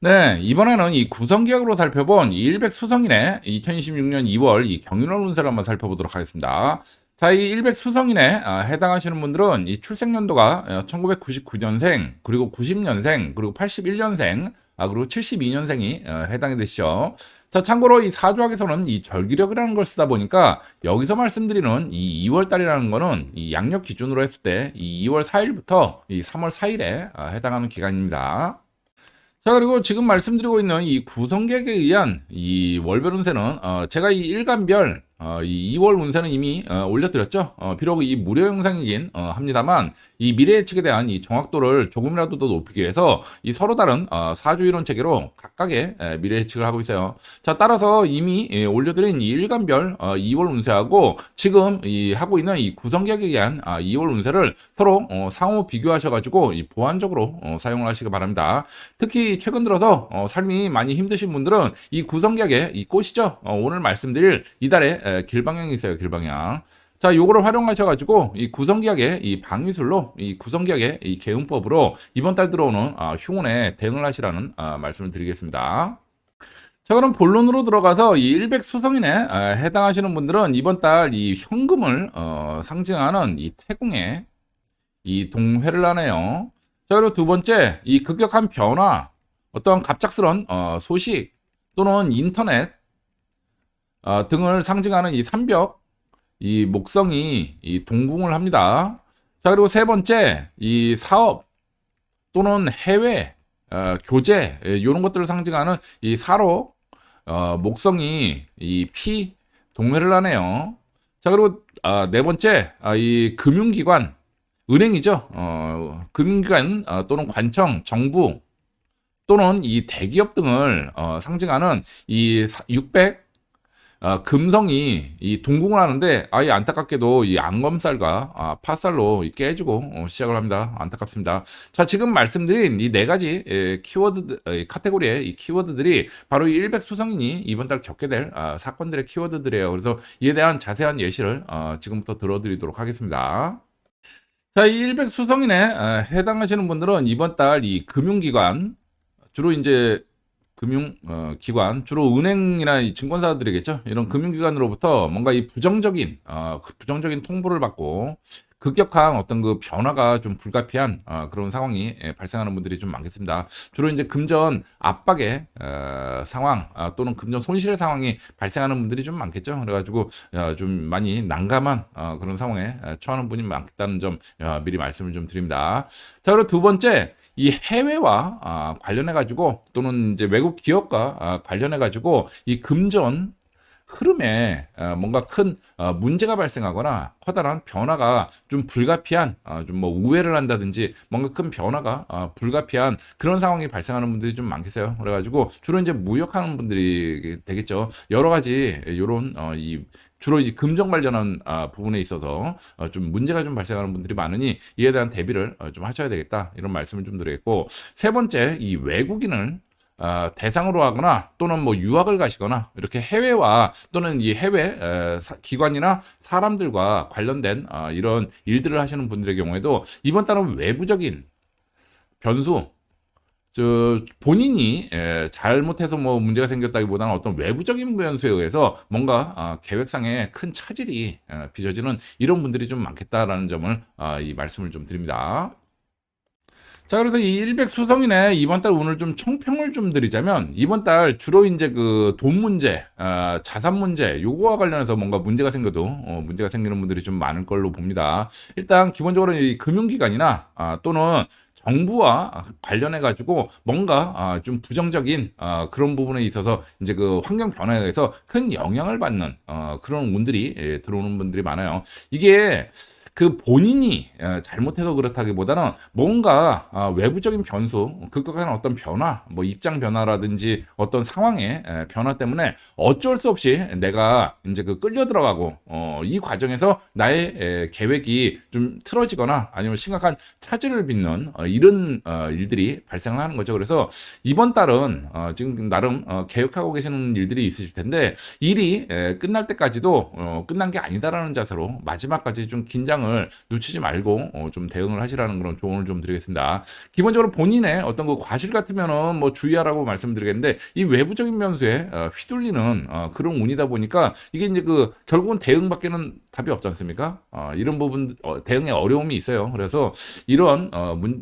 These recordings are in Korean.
네, 이번에는 이 구성기억으로 살펴본 이 일백 수성인의 2026년 2월 이 경인월 운세를 한번 살펴보도록 하겠습니다. 자, 이 일백 수성인에 해당하시는 분들은 이 출생연도가 1999년생, 그리고 90년생, 그리고 81년생, 그리고 72년생이 해당이 되시죠. 자, 참고로 이 사주학에서는 이 절기력이라는 걸 쓰다 보니까 여기서 말씀드리는 이 2월 달이라는 거는 이 양력 기준으로 했을 때 이 2월 4일부터 이 3월 4일에 해당하는 기간입니다. 자, 그리고 지금 말씀드리고 있는 이 구성객에 의한 이 월별 운세는 제가 이 일간별 이 2월 운세는 이미 올려드렸죠. 비록 이 무료 영상이긴 합니다만 이 미래 예측에 대한 이 정확도를 조금이라도 더 높이기 위해서 이 서로 다른 사주 이론 체계로 각각의 미래 예측을 하고 있어요. 자, 따라서 이미 올려드린 이 일간별 2월 운세하고 지금 이 하고 있는 이 구성객에 의한 2월 운세를 서로 상호 비교하셔가지고 이 보완적으로 사용을 하시기 바랍니다. 특히 최근 들어서 삶이 많이 힘드신 분들은 이 구성객의 이 꽃이죠. 오늘 말씀드릴 이달의 길방향이 있어요. 길방향. 자, 요거를 활용하셔가지고 이 구성기약의 이 방위술로 이 구성기약의 이 개운법으로 이번 달 들어오는 흉운에 대응을 하시라는 말씀을 드리겠습니다. 자, 그럼 본론으로 들어가서 이 일백 수성인에 해당하시는 분들은 이번 달 이 현금을 상징하는 이 태궁에 이 동회를 하네요. 자, 그리고 두 번째 이 급격한 변화, 어떤 갑작스런 소식 또는 인터넷 등을 상징하는 이 삼벽, 이 목성이 이 동궁을 합니다. 자, 그리고 세 번째 이 사업 또는 해외 교제 이런 것들을 상징하는 이 사로 목성이 이 피 동회를 하네요. 자, 그리고 네 번째 이 금융기관 은행이죠. 금융기관 또는 관청 정부 또는 이 대기업 등을 상징하는 이 600 금성이 이 동궁을 하는데 아예 안타깝게도 이 안검살과 파살로 깨지고 시작을 합니다. 안타깝습니다. 자, 지금 말씀드린 이 네 가지 키워드 카테고리의 이 키워드들이 바로 이 일백 수성인이 이번 달 겪게 될 사건들의 키워드들이에요. 그래서 이에 대한 자세한 예시를 지금부터 들어드리도록 하겠습니다. 자, 이 일백 수성인에 해당하시는 분들은 이번 달 이 금융기관 주로 이제 금융 기관 주로 은행이나 이 증권사들이겠죠. 이런 금융기관으로부터 뭔가 이 부정적인 부정적인 통보를 받고 급격한 어떤 그 변화가 좀 불가피한 그런 상황이 발생하는 분들이 좀 많겠습니다. 주로 이제 금전 압박의 상황 또는 금전 손실의 상황이 발생하는 분들이 좀 많겠죠. 그래가지고 좀 많이 난감한 그런 상황에 처하는 분이 많겠다는 점 미리 말씀을 좀 드립니다. 자, 그리고 두 번째 이 해외와 관련해 가지고 또는 이제 외국 기업과 관련해 가지고 이 금전 흐름에 뭔가 큰 문제가 발생하거나 커다란 변화가 좀 불가피한 좀 뭐 우회를 한다든지 뭔가 큰 변화가 불가피한 그런 상황이 발생하는 분들이 좀 많겠어요. 그래가지고 주로 이제 무역하는 분들이 되겠죠. 여러 가지 요런 이 주로 이제 금전 관련한 부분에 있어서 좀 문제가 좀 발생하는 분들이 많으니 이에 대한 대비를 좀 하셔야 되겠다 이런 말씀을 좀 드리겠고, 세 번째 이 외국인을 대상으로 하거나 또는 뭐 유학을 가시거나 이렇게 해외와 또는 이 해외 기관이나 사람들과 관련된 이런 일들을 하시는 분들의 경우에도 이번 달은 외부적인 변수, 본인이 잘못해서 뭐 문제가 생겼다기보다는 어떤 외부적인 변수에 의해서 뭔가 계획상에 큰 차질이 빚어지는 이런 분들이 좀 많겠다라는 점을 이 말씀을 좀 드립니다. 자, 그래서 이 일백 수성인의 이번 달 운을 좀 총평을 좀 드리자면 이번 달 주로 이제 그 돈 문제, 자산 문제 요거와 관련해서 뭔가 문제가 생겨도 문제가 생기는 분들이 좀 많을 걸로 봅니다. 일단 기본적으로 이 금융기관이나 또는 정부와 관련해 가지고 뭔가 좀 부정적인 그런 부분에 있어서 이제 그 환경 변화에 의해서 큰 영향을 받는 그런 운들이 들어오는 분들이 많아요. 이게 그 본인이 잘못해서 그렇다기보다는 뭔가 외부적인 변수, 급격한 어떤 변화, 뭐 입장 변화라든지 어떤 상황의 변화 때문에 어쩔 수 없이 내가 이제 그 끌려 들어가고 이 과정에서 나의 계획이 좀 틀어지거나 아니면 심각한 차질을 빚는 이런 일들이 발생을 하는 거죠. 그래서 이번 달은 지금 나름 계획하고 계시는 일들이 있으실 텐데 일이 끝날 때까지도 끝난 게 아니다라는 자세로 마지막까지 좀 긴장을 시장을 놓치지 말고 좀 대응을 하시라는 그런 조언을 좀 드리겠습니다. 기본적으로 본인의 어떤 그 과실 같으면은 뭐 주의하라고 말씀드리겠는데 이 외부적인 변수에 휘둘리는 그런 운이다 보니까 이게 이제 그 결국은 대응밖에는 답이 없지 않습니까? 이런 부분 대응에 어려움이 있어요. 그래서 이런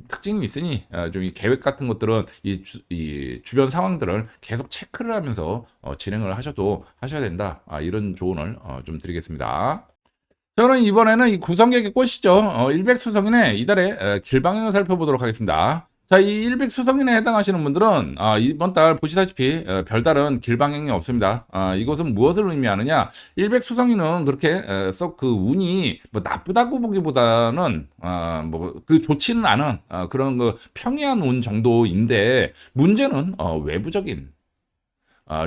특징이 있으니 좀 이 계획 같은 것들은 이 주변 상황들을 계속 체크를 하면서 진행을 하셔야 된다. 이런 조언을 좀 드리겠습니다. 저는 이번에는 이 구성객의 꽃이죠. 일백수성인의 이달의 길방향을 살펴보도록 하겠습니다. 자, 이 일백수성인에 해당하시는 분들은 이번 달 보시다시피 별다른 길방향이 없습니다. 이것은 무엇을 의미하느냐? 일백수성인은 그렇게 썩 그 운이 뭐 나쁘다고 보기보다는 뭐 그 좋지는 않은 그런 그 평이한 운 정도인데 문제는 외부적인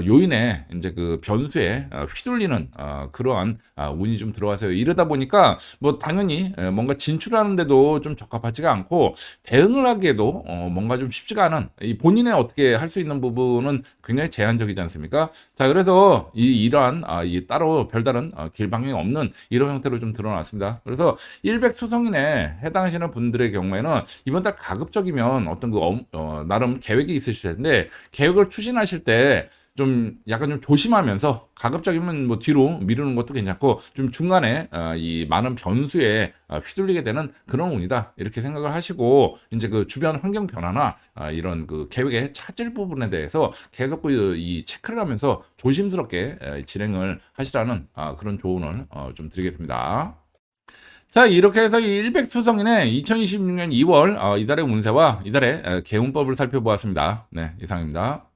요인에 이제 그 변수에 휘둘리는 그러한 운이 좀 들어와서요. 이러다 보니까 뭐 당연히 뭔가 진출하는데도 좀 적합하지가 않고 대응을 하기에도 뭔가 좀 쉽지가 않은 이 본인의 어떻게 할 수 있는 부분은 굉장히 제한적이지 않습니까? 자, 그래서 이러한 이 따로 별다른 길방향이 없는 이런 형태로 좀 드러났습니다. 그래서 일백수성인에 해당하시는 분들의 경우에는 이번 달 가급적이면 어떤 그 나름 계획이 있으실 텐데 계획을 추진하실 때 좀 약간 좀 조심하면서 가급적이면 뭐 뒤로 미루는 것도 괜찮고 좀 중간에 이 많은 변수에 휘둘리게 되는 그런 운이다 이렇게 생각을 하시고 이제 그 주변 환경 변화나 이런 그 계획의 차질 부분에 대해서 계속 이 체크를 하면서 조심스럽게 진행을 하시라는 그런 조언을 좀 드리겠습니다. 자, 이렇게 해서 이 일백수성인의 2026년 2월 이달의 운세와 이달의 개운법을 살펴보았습니다. 네, 이상입니다.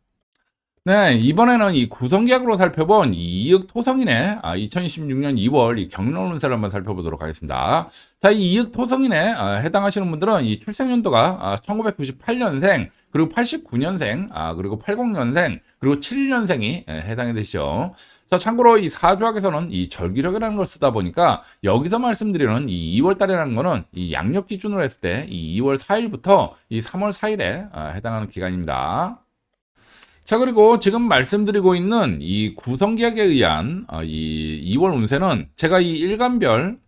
네, 이번에는 이 구성계약으로 살펴본 이 이익 토성인의 2026년 2월 이 경력 운세를 한번 살펴보도록 하겠습니다. 자, 이 이익 토성인에 해당하시는 분들은 이 출생연도가 1998년생, 그리고 89년생, 그리고 80년생, 그리고 71년생이 해당이 되시죠. 자, 참고로 이 사주학에서는 이 절기력이라는 걸 쓰다 보니까 여기서 말씀드리는 이 2월 달이라는 거는 이 양력 기준으로 했을 때 이 2월 4일부터 이 3월 4일에 해당하는 기간입니다. 자, 그리고 지금 말씀드리고 있는 이 구성계약에 의한 이 2월 운세는 제가 이 일간별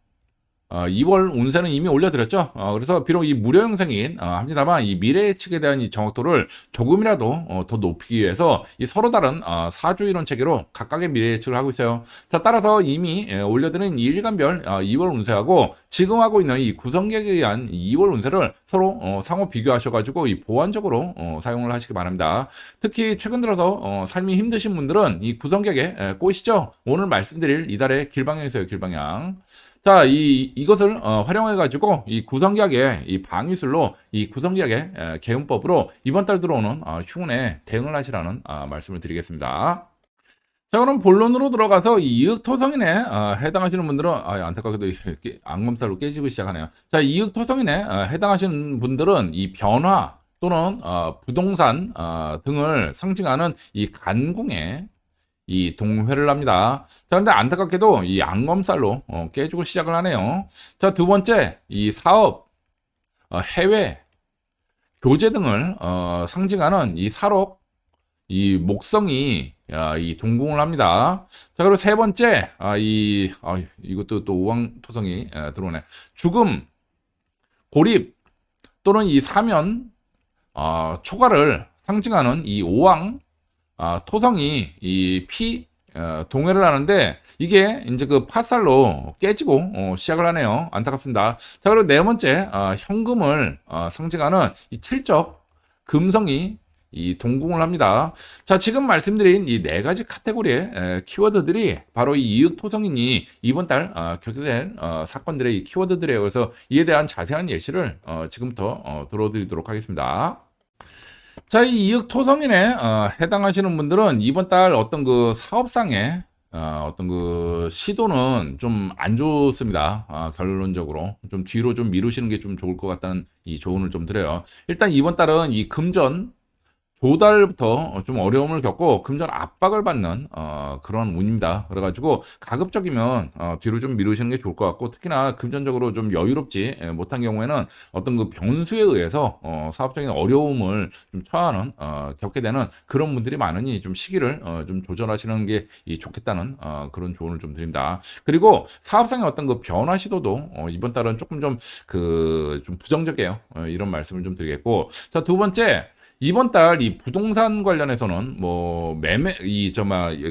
2월 운세는 이미 올려드렸죠. 그래서 비록 이 무료 영상이긴 합니다만 이 미래 예측에 대한 이 정확도를 조금이라도 더 높이기 위해서 이 서로 다른 사주 이론 체계로 각각의 미래 예측을 하고 있어요. 자, 따라서 이미 올려드린 이 일간별 2월 운세하고 지금 하고 있는 이 구성객에 의한 2월 운세를 서로 상호 비교하셔가지고 이 보완적으로 사용을 하시기 바랍니다. 특히 최근 들어서 삶이 힘드신 분들은 이 구성객의 꽃이죠. 오늘 말씀드릴 이달의 길방향이세요, 길방향. 자, 이것을 활용해가지고 이 구성계약의 이 방위술로 이 구성계약의 개운법으로 이번 달 들어오는 흉운에 대응을 하시라는 말씀을 드리겠습니다. 자, 그럼 본론으로 들어가서 이 이익토성인에 해당하시는 분들은 안타깝게도 안검살로 깨지고 시작하네요. 자, 이익토성인에 해당하시는 분들은 이 변화 또는 부동산 등을 상징하는 이 간궁에 이 동회를 합니다. 자, 근데 안타깝게도 이 안검살로 깨지고 시작을 하네요. 자, 두 번째, 이 사업, 해외, 교제 등을 상징하는 이 살옥, 이 목성이 이 동궁을 합니다. 자, 그리고 세 번째, 이것도 또 오왕토성이 들어오네. 죽음, 고립 또는 이 사면, 초가를 상징하는 이 오왕 토성이 이 동해를 하는데 이게 이제 그 파살로 깨지고 시작을 하네요. 안타깝습니다. 자, 그리고 네 번째 현금을 상징하는 이 칠적 금성이 이 동궁을 합니다. 자, 지금 말씀드린 이 네 가지 카테고리의 키워드들이 바로 이 이익 토성인이 이번 달 격조된 사건들의 이 키워드들이에요. 그래서 이에 대한 자세한 예시를 지금부터 들어드리도록 하겠습니다. 자, 이 이익 토성인에 해당하시는 분들은 이번 달 어떤 그 사업상의 어떤 그 시도는 좀 안 좋습니다. 결론적으로 좀 뒤로 좀 미루시는 게 좀 좋을 것 같다는 이 조언을 좀 드려요. 일단 이번 달은 이 금전 조달부터 좀 어려움을 겪고 금전 압박을 받는 그런 운입니다. 그래 가지고 가급적이면 뒤로 좀 미루시는 게 좋을 것 같고, 특히나 금전적으로 좀 여유롭지 못한 경우에는 어떤 그 변수에 의해서 사업적인 어려움을 좀 처하는 겪게 되는 그런 분들이 많으니 좀 시기를 좀 조절하시는 게 좋겠다는 그런 조언을 좀 드립니다. 그리고 사업상의 어떤 그 변화 시도도 이번 달은 조금 좀 좀 부정적이에요. 이런 말씀을 좀 드리겠고, 자, 두 번째, 이번 달 이 부동산 관련해서는 뭐 매매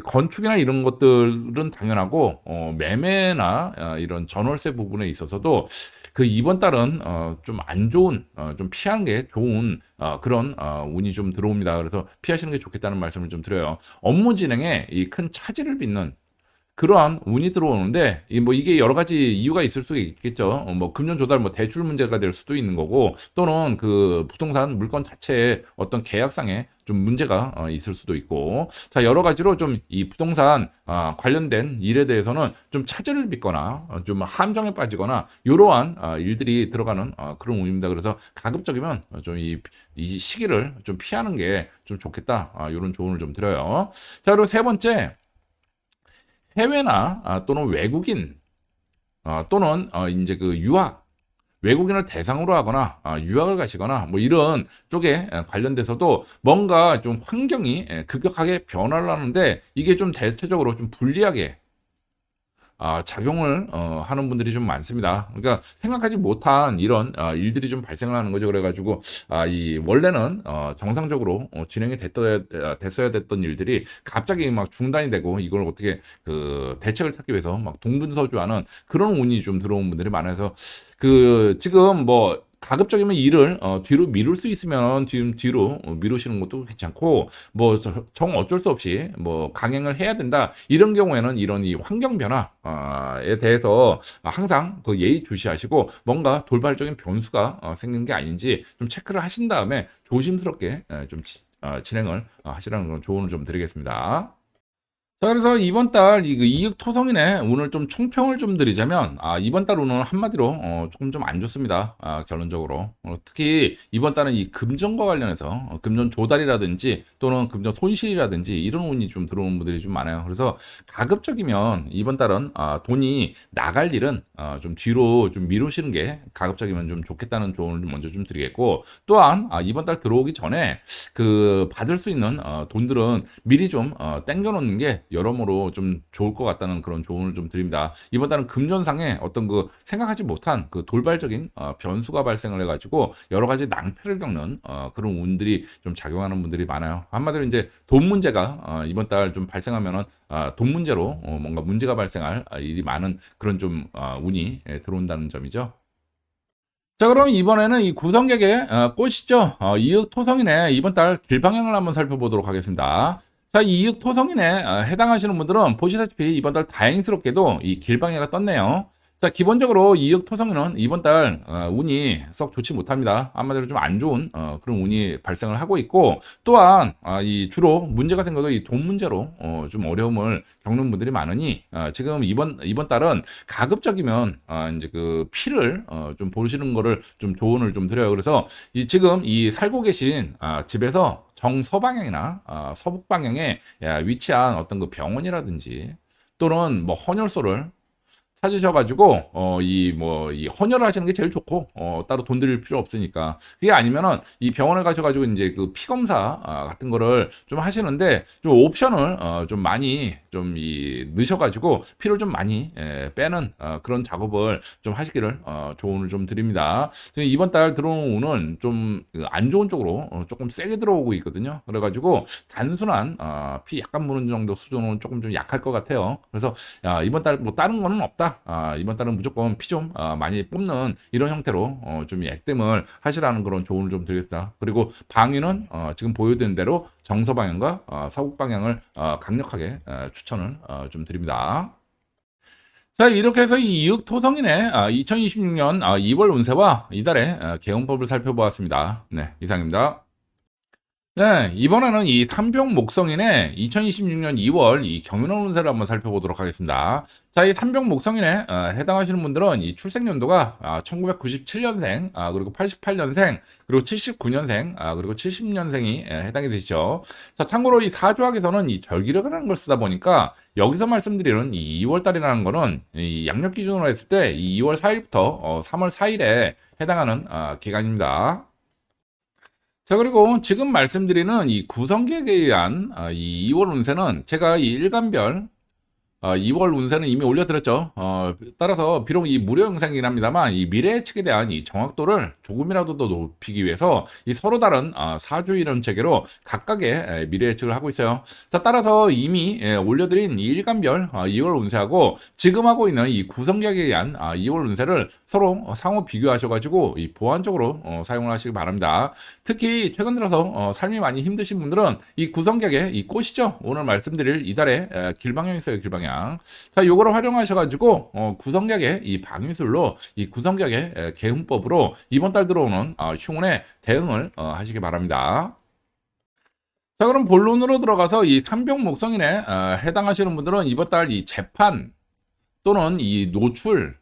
건축이나 이런 것들은 당연하고, 매매나 이런 전월세 부분에 있어서도 그 이번 달은 좀 안 좋은, 좀 피하는 게 좋은 그런 운이 좀 들어옵니다. 그래서 피하시는 게 좋겠다는 말씀을 좀 드려요. 업무 진행에 이 큰 차질을 빚는 그러한 운이 들어오는데, 이게 여러 가지 이유가 있을 수 있겠죠. 뭐 금전 조달, 뭐 대출 문제가 될 수도 있는 거고, 또는 그 부동산 물건 자체에 어떤 계약상에 좀 문제가 있을 수도 있고, 자, 여러 가지로 좀 이 부동산 관련된 일에 대해서는 좀 차질을 빚거나 좀 함정에 빠지거나 이러한 일들이 들어가는 그런 운입니다. 그래서 가급적이면 좀 이 시기를 좀 피하는 게 좀 좋겠다, 이런 조언을 좀 드려요. 자, 그리고 세 번째, 해외나 또는 외국인, 또는 이제 그 유학, 외국인을 대상으로 하거나 유학을 가시거나 뭐 이런 쪽에 관련돼서도 뭔가 좀 환경이 급격하게 변화를 하는데, 이게 좀 대체적으로 좀 불리하게 작용을 하는 분들이 좀 많습니다. 그러니까 생각하지 못한 이런 일들이 좀 발생을 하는 거죠. 그래가지고 이 원래는 정상적으로 진행이 됐어야 됐던 일들이 갑자기 막 중단이 되고, 이걸 어떻게 그 대책을 찾기 위해서 막 동분서주하는 그런 운이 좀 들어온 분들이 많아서, 그 지금 뭐 가급적이면 일을 뒤로 미룰 수 있으면 뒤로 미루시는 것도 괜찮고, 뭐 정 어쩔 수 없이 뭐 강행을 해야 된다 이런 경우에는 이런 이 환경 변화에 대해서 항상 그 예의주시하시고, 뭔가 돌발적인 변수가 생긴 게 아닌지 좀 체크를 하신 다음에 조심스럽게 좀 진행을 하시라는 그런 조언을 좀 드리겠습니다. 자, 그래서 이번 달 이 그 이익 토성인의 운을 좀 총평을 좀 드리자면, 이번 달 운은 한마디로 조금 좀 안 좋습니다. 결론적으로. 특히 이번 달은 이 금전과 관련해서 금전 조달이라든지 또는 금전 손실이라든지 이런 운이 좀 들어오는 분들이 좀 많아요. 그래서 가급적이면 이번 달은 돈이 나갈 일은 좀 뒤로 좀 미루시는 게 가급적이면 좀 좋겠다는 조언을 먼저 좀 드리겠고, 또한 이번 달 들어오기 전에 그 받을 수 있는 돈들은 미리 좀 땡겨 놓는 게 여러모로 좀 좋을 것 같다는 그런 조언을 좀 드립니다. 이번 달은 금전상에 어떤 그 생각하지 못한 그 돌발적인 변수가 발생을 해가지고 여러 가지 낭패를 겪는 그런 운들이 좀 작용하는 분들이 많아요. 한마디로 이제 돈 문제가 이번 달 좀 발생하면은 돈 문제로 뭔가 문제가 발생할 일이 많은 그런 좀 운이 들어온다는 점이죠. 자, 그럼 이번에는 이 구성객의 꽃이죠. 이윽 토성인의 이번 달 길방향을 한번 살펴보도록 하겠습니다. 자, 이 이윽 토성인에 해당하시는 분들은 보시다시피 이번 달 다행스럽게도 이 길방향가 떴네요. 자, 기본적으로 이윽 토성인은 이번 달 운이 썩 좋지 못합니다. 한마디로 좀 안 좋은 그런 운이 발생을 하고 있고, 또한 이 주로 문제가 생겨도 이 돈 문제로 좀 어려움을 겪는 분들이 많으니, 지금 이번 달은 가급적이면 이제 그 피를 좀 보시는 거를 좀 조언을 좀 드려요. 그래서 지금 이 살고 계신 집에서 정서 방향이나 서북 방향에 위치한 어떤 그 병원이라든지 또는 뭐 헌혈소를 찾으셔가지고 이 헌혈을 하시는 게 제일 좋고, 따로 돈 들일 필요 없으니까. 그게 아니면은 이 병원에 가셔가지고 이제 그 피 검사 같은 거를 좀 하시는데, 좀 옵션을 좀 많이 좀 넣으셔가지고 피를 좀 많이 빼는 그런 작업을 좀 하시기를 조언을 좀 드립니다. 지금 이번 달 들어오는 운은 좀 안 좋은 쪽으로 조금 세게 들어오고 있거든요. 그래가지고 단순한 피 약간 무는 정도 수준은 조금 좀 약할 것 같아요. 그래서 이번 달 뭐 다른 거는 없다. 이번 달은 무조건 피 좀 많이 뽑는 이런 형태로 좀 액땜을 하시라는 그런 조언을 좀 드리겠습니다. 그리고 방위는 지금 보여드린 대로 정서 방향과 서북 방향을 강력하게 추천을 좀 드립니다. 자, 이렇게 해서 이 이윽 토성인의 2026년 2월 운세와 이달의 개운법을 살펴보았습니다. 네, 이상입니다. 네, 이번에는 이 삼병 목성인의 2026년 2월 이 경윤원 운세를 한번 살펴보도록 하겠습니다. 자, 이 삼병 목성인에 해당하시는 분들은 이 출생 연도가 1997년생, 그리고 88년생, 그리고 79년생, 그리고 70년생이 해당이 되시죠. 자, 참고로 이 사주학에서는 이 절기력이라는 걸 쓰다 보니까 여기서 말씀드리는 이 2월 달이라는 거는 이 양력 기준으로 했을 때 이 2월 4일부터 3월 4일에 해당하는 기간입니다. 자, 그리고 지금 말씀드리는 이 구성객에 의한 이 2월 운세는 제가 이 일간별 2월 운세는 이미 올려드렸죠. 따라서 비록 이 무료 영상이긴 합니다만 이 미래 예측에 대한 이 정확도를 조금이라도 더 높이기 위해서 이 서로 다른 사주 이론 체계로 각각의 미래 예측을 하고 있어요. 자, 따라서 이미 올려드린 이 일간별 2월 운세하고 지금 하고 있는 이 구성객에 의한 2월 운세를 서로 상호 비교하셔가지고 이 보완적으로 사용을 하시기 바랍니다. 특히 최근 들어서 삶이 많이 힘드신 분들은 이 구성객의 이 꽃이죠. 오늘 말씀드릴 이달의 길방향이 있어요. 길방향. 자, 요거를 활용하셔가지고 구성객의 이 방위술로 이 구성객의 개운법으로 이번 달 들어오는 흉운에 대응을 하시기 바랍니다. 자, 그럼 본론으로 들어가서 이 삼병 목성인에 해당하시는 분들은 이번 달 이 재판 또는 이 노출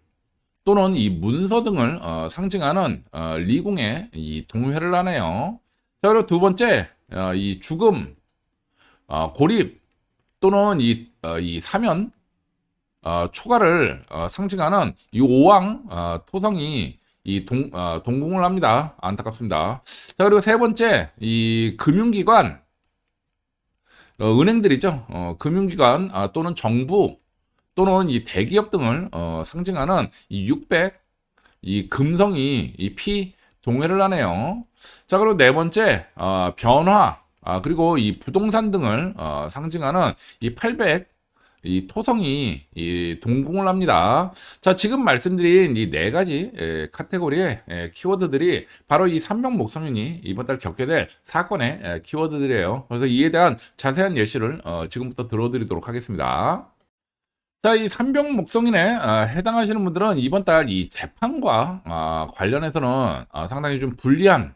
또는 이 문서 등을 상징하는 리궁에 이 동회를 하네요. 자, 그리고 두 번째 이 죽음, 고립 또는 이 사면, 초가를 상징하는 이 오왕 토성이 이 동궁을 합니다. 안타깝습니다. 자, 그리고 세 번째 이 금융기관, 은행들이죠. 금융기관 또는 정부 또는 이 대기업 등을 상징하는 이 600, 이 금성이 이 피 동회를 하네요. 자, 그리고 네 번째 변화, 그리고 이 부동산 등을 상징하는 이 800, 이 토성이 이 동궁을 합니다. 자, 지금 말씀드린 이 네 가지 카테고리의 키워드들이 바로 이 삼명 목성윤이 이번 달 겪게 될 사건의 키워드들이에요. 그래서 이에 대한 자세한 예시를 지금부터 들어드리도록 하겠습니다. 자, 이 삼병 목성인에 해당하시는 분들은 이번 달 이 재판과 관련해서는 상당히 좀 불리한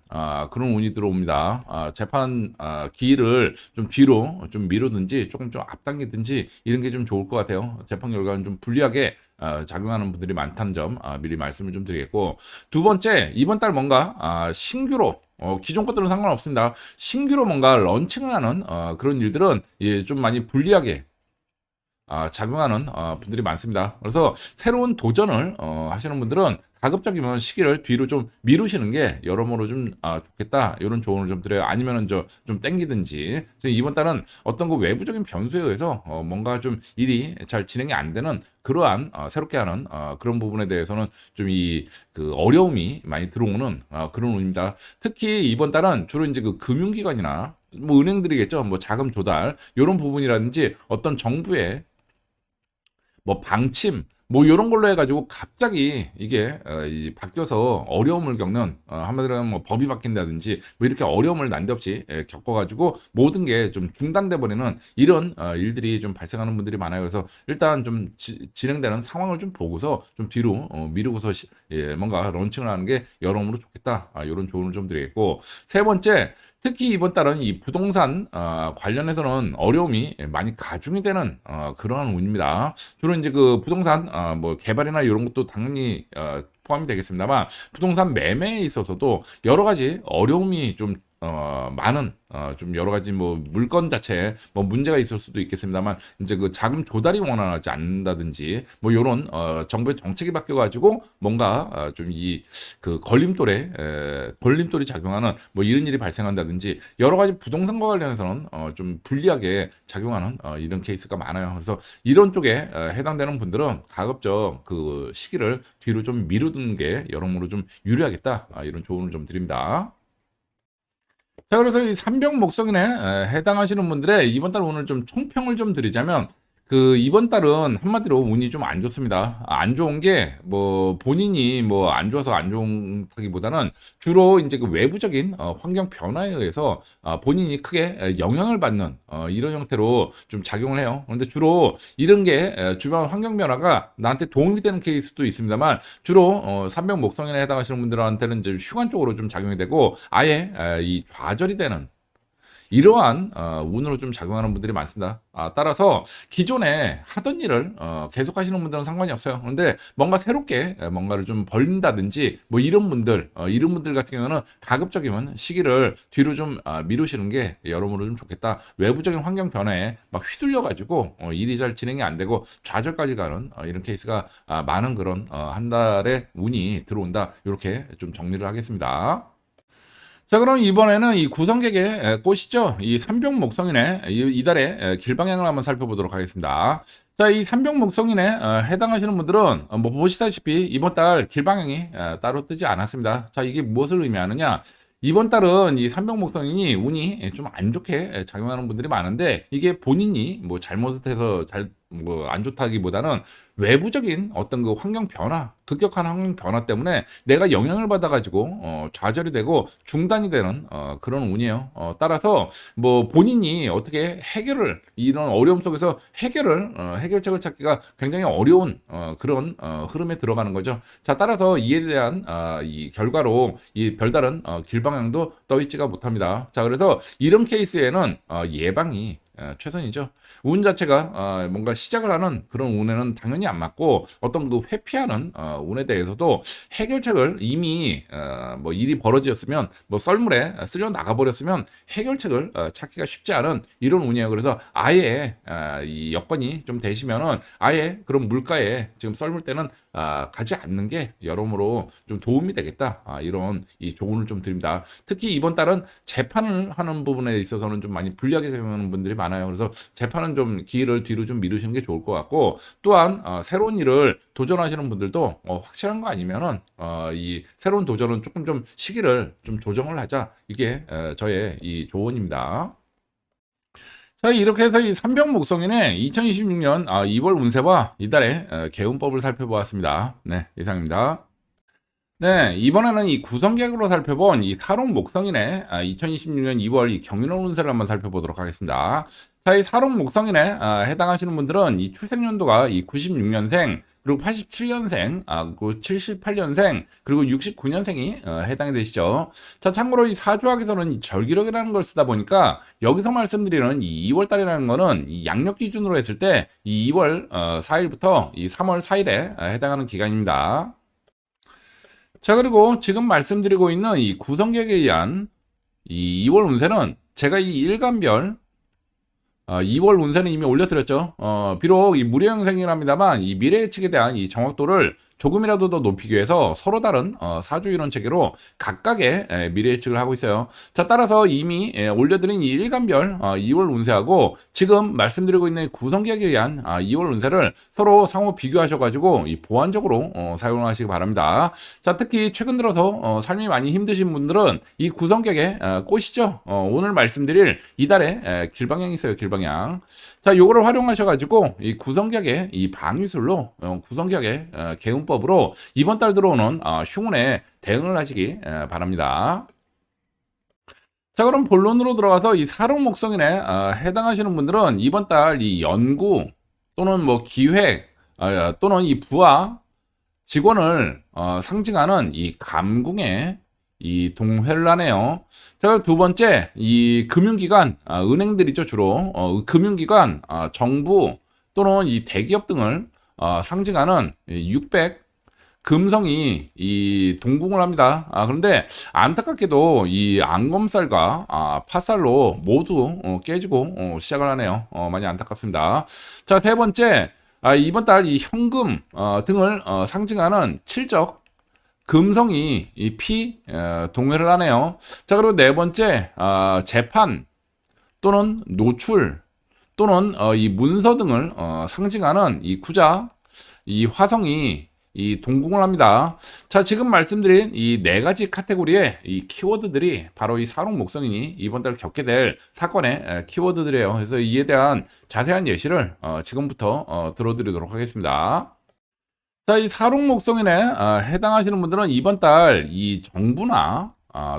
그런 운이 들어옵니다. 재판 기일을 좀 뒤로 좀 미루든지 조금 좀 앞당기든지 이런 게 좀 좋을 것 같아요. 재판 결과는 좀 불리하게 작용하는 분들이 많다는 점 미리 말씀을 좀 드리겠고, 두 번째 이번 달 뭔가 신규로 기존 것들은 상관없습니다. 신규로 뭔가 런칭을 하는 그런 일들은 예, 좀 많이 불리하게 작용하는 분들이 많습니다. 그래서 새로운 도전을 하시는 분들은 가급적이면 시기를 뒤로 좀 미루시는 게 여러모로 좀 좋겠다 이런 조언을 좀 드려요. 아니면은 좀 땡기든지. 이번 달은 어떤 그 외부적인 변수에 의해서 뭔가 좀 일이 잘 진행이 안 되는 그러한 새롭게 하는 그런 부분에 대해서는 좀 이 그 어려움이 많이 들어오는 그런 운입니다. 특히 이번 달은 주로 이제 그 금융기관이나 뭐 은행들이겠죠. 뭐 자금 조달 이런 부분이라든지 어떤 정부의 뭐 방침 뭐 이런 걸로 해가지고 갑자기 이게 바뀌어서 어려움을 겪는 한마디로 하면 뭐 법이 바뀐다든지 뭐 이렇게 어려움을 난데없이 겪어가지고 모든 게 좀 중단돼 버리는 이런 일들이 좀 발생하는 분들이 많아요. 그래서 일단 좀 진행되는 상황을 좀 보고서 좀 뒤로 미루고서 뭔가 런칭을 하는 게 여러모로 좋겠다. 이런 조언을 좀 드리겠고, 세 번째 특히 이번 달은 이 부동산 관련해서는 어려움이 많이 가중이 되는 그러한 운입니다. 주로 이제 그 부동산 뭐 개발이나 이런 것도 당연히 포함이 되겠습니다만 부동산 매매에 있어서도 여러 가지 어려움이 좀 많은 좀 여러 가지 뭐 물건 자체에 뭐 문제가 있을 수도 있겠습니다만 이제 그 자금 조달이 원활하지 않는다든지 뭐 요런 정부의 정책이 바뀌어 가지고 뭔가 좀 이 그 걸림돌이 작용하는 뭐 이런 일이 발생한다든지 여러 가지 부동산과 관련해서는 좀 불리하게 작용하는 이런 케이스가 많아요. 그래서 이런 쪽에 해당되는 분들은 가급적 그 시기를 뒤로 좀 미루는 게 여러모로 좀 유리하겠다. 이런 조언을 좀 드립니다. 자, 그래서 이 삼병 목성인에 해당하시는 분들의 이번 달 오늘 좀 총평을 좀 드리자면 그 이번 달은 한마디로 운이 좀 안 좋습니다. 안 좋은 게 뭐 본인이 뭐 안 좋아서 안 좋다기보다는 주로 이제 그 외부적인 환경 변화에 의해서 본인이 크게 영향을 받는 이런 형태로 좀 작용을 해요. 그런데 주로 이런 게 주변 환경 변화가 나한테 도움이 되는 케이스도 있습니다만 주로 삼병 목성인에 해당하시는 분들한테는 이제 휴관 쪽으로 좀 작용이 되고 아예 이 좌절이 되는 이러한 운으로 좀 작용하는 분들이 많습니다. 따라서 기존에 하던 일을 계속 하시는 분들은 상관이 없어요. 그런데 뭔가 새롭게 뭔가를 좀 벌린다든지 뭐 이런 분들 같은 경우는 가급적이면 시기를 뒤로 좀 미루시는 게 여러모로 좀 좋겠다. 외부적인 환경 변화에 막 휘둘려 가지고 일이 잘 진행이 안 되고 좌절까지 가는 이런 케이스가 많은 그런 한 달의 운이 들어온다. 이렇게 좀 정리를 하겠습니다. 자, 그럼 이번에는 이 구성객의 꽃이죠. 이 삼병목성인의 이달의 길방향을 한번 살펴보도록 하겠습니다. 자, 이 삼병목성인에 해당하시는 분들은 뭐 보시다시피 이번 달 길방향이 따로 뜨지 않았습니다. 자, 이게 무엇을 의미하느냐? 이번 달은 이 삼병목성인이 운이 좀 안 좋게 작용하는 분들이 많은데 이게 본인이 뭐 잘못해서 뭐 안 좋다기보다는 외부적인 어떤 그 환경 변화, 급격한 환경 변화 때문에 내가 영향을 받아가지고 좌절이 되고 중단이 되는 그런 운이에요. 따라서 뭐 본인이 어떻게 이런 어려움 속에서 해결책을 찾기가 굉장히 어려운 그런 흐름에 들어가는 거죠. 자, 따라서 이에 대한 이 결과로 이 별다른 길방향도 떠 있지가 못합니다. 자, 그래서 이런 케이스에는 예방이 최선이죠. 운 자체가 뭔가 시작을 하는 그런 운에는 당연히 안 맞고 어떤 그 회피하는 운에 대해서도 해결책을 이미 뭐 일이 벌어졌으면 뭐 썰물에 쓸려 나가 버렸으면 해결책을 찾기가 쉽지 않은 이런 운이에요. 그래서 아예 이 여건이 좀 되시면은 아예 그런 물가에 지금 썰물 때는 가지 않는 게 여러모로 좀 도움이 되겠다. 이런 이 조언을 좀 드립니다. 특히 이번 달은 재판을 하는 부분에 있어서는 좀 많이 불리하게 생각하는 분들이 많아요. 그래서 재판은 좀 기회를 뒤로 좀 미루시는 게 좋을 것 같고 또한 새로운 일을 도전하시는 분들도 확실한 거 아니면은 이 새로운 도전은 조금 좀 시기를 좀 조정을 하자. 이게 저의 이 조언입니다. 자, 이렇게 해서 이 삼병목성인의 2026년 2월 운세와 이달의 개운법을 살펴보았습니다. 네, 이상입니다. 네, 이번에는 이 구성객으로 살펴본 이 사롱목성인의 2026년 2월 이 경인월 운세를 한번 살펴보도록 하겠습니다. 자, 이 사롱목성인에 해당하시는 분들은 이 출생연도가 이 96년생, 그리고 87년생, 그 78년생, 그리고 69년생이 해당이 되시죠. 자, 참고로 이 사주학에서는 이 절기력이라는 걸 쓰다 보니까 여기서 말씀드리는 이 2월 달이라는 거는 이 양력 기준으로 했을 때 이 2월 4일부터 이 3월 4일에 해당하는 기간입니다. 자, 그리고 지금 말씀드리고 있는 이 구성객에 의한 이 2월 운세는 제가 이 일간별 2월 운세는 이미 올려드렸죠. 비록 이 무료영생이랍니다만 이 미래 예측에 대한 이 정확도를 조금이라도 더 높이기 위해서 서로 다른 사주 이론 체계로 각각의 미래 예측을 하고 있어요. 자, 따라서 이미 올려드린 이 일간별 2월 운세하고 지금 말씀드리고 있는 구성객에 의한 2월 운세를 서로 상호 비교하셔가지고 이 보완적으로 사용하시기 바랍니다. 자, 특히 최근 들어서 삶이 많이 힘드신 분들은 이 구성객의 꽃이죠. 오늘 말씀드릴 이달의 길방향이 있어요. 길방향. 자, 요거를 활용하셔가지고 이 구성격의 이 방위술로 구성격의 개운법으로 이번 달 들어오는 흉운에 대응을 하시기 바랍니다. 자, 그럼 본론으로 들어가서 이 사록목성인에 해당하시는 분들은 이번 달 이 연구 또는 뭐 기획 또는 이 부하 직원을 상징하는 이 감궁의 이 동회를 하네요. 자, 두 번째, 이 금융기관, 은행들이죠, 주로. 금융기관, 정부 또는 이 대기업 등을 상징하는 600 금성이 이 동궁을 합니다. 그런데 안타깝게도 이 안검살과 파살로 모두 깨지고 시작을 하네요. 많이 안타깝습니다. 자, 세 번째, 이번 달 이 현금 등을 상징하는 칠적 금성이 이 동회를 하네요. 자, 그리고 네 번째, 재판 또는 노출 또는 이 문서 등을 상징하는 이 구자, 이 화성이 이 동궁을 합니다. 자, 지금 말씀드린 이 네 가지 카테고리의 이 키워드들이 바로 이 사록목성인이 이번 달 겪게 될 사건의 키워드들이에요. 그래서 이에 대한 자세한 예시를 지금부터 들어드리도록 하겠습니다. 자, 이 사록목성인에 해당하시는 분들은 이번 달 이 정부나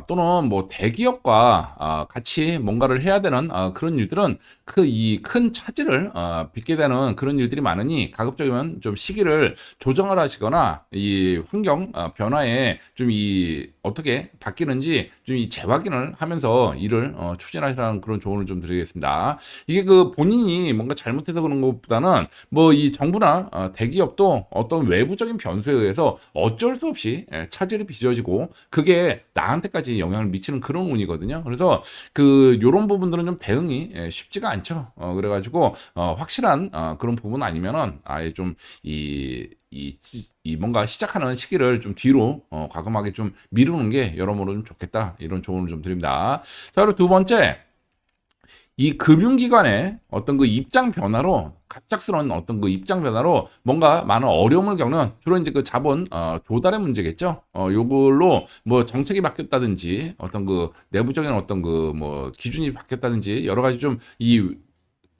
또는 뭐 대기업과 같이 뭔가를 해야 되는 그런 일들은 이 큰 차질을 빚게 되는 그런 일들이 많으니 가급적이면 좀 시기를 조정을 하시거나 이 환경 변화에 좀 이 어떻게 바뀌는지 좀 이 재확인을 하면서 일을 추진하시라는 그런 조언을 좀 드리겠습니다. 이게 그 본인이 뭔가 잘못해서 그런 것보다는 뭐 이 정부나 대기업도 어떤 외부적인 변수에 의해서 어쩔 수 없이 차질이 빚어지고 그게 나한테까지 영향을 미치는 그런 운이거든요. 그래서 그 요런 부분들은 좀 대응이 쉽지가 않죠. 그래가지고 확실한 그런 부분 아니면은 아예 좀 이 뭔가 시작하는 시기를 좀 뒤로 과감하게 좀 미루는 게 여러모로 좀 좋겠다 이런 조언을 좀 드립니다. 자, 그리고 두 번째, 이 금융기관의 어떤 그 입장 변화로 갑작스러운 어떤 그 입장 변화로 뭔가 많은 어려움을 겪는 주로 이제 그 자본 조달의 문제겠죠. 요걸로 뭐 정책이 바뀌었다든지 어떤 그 내부적인 어떤 그 뭐 기준이 바뀌었다든지 여러 가지 좀 이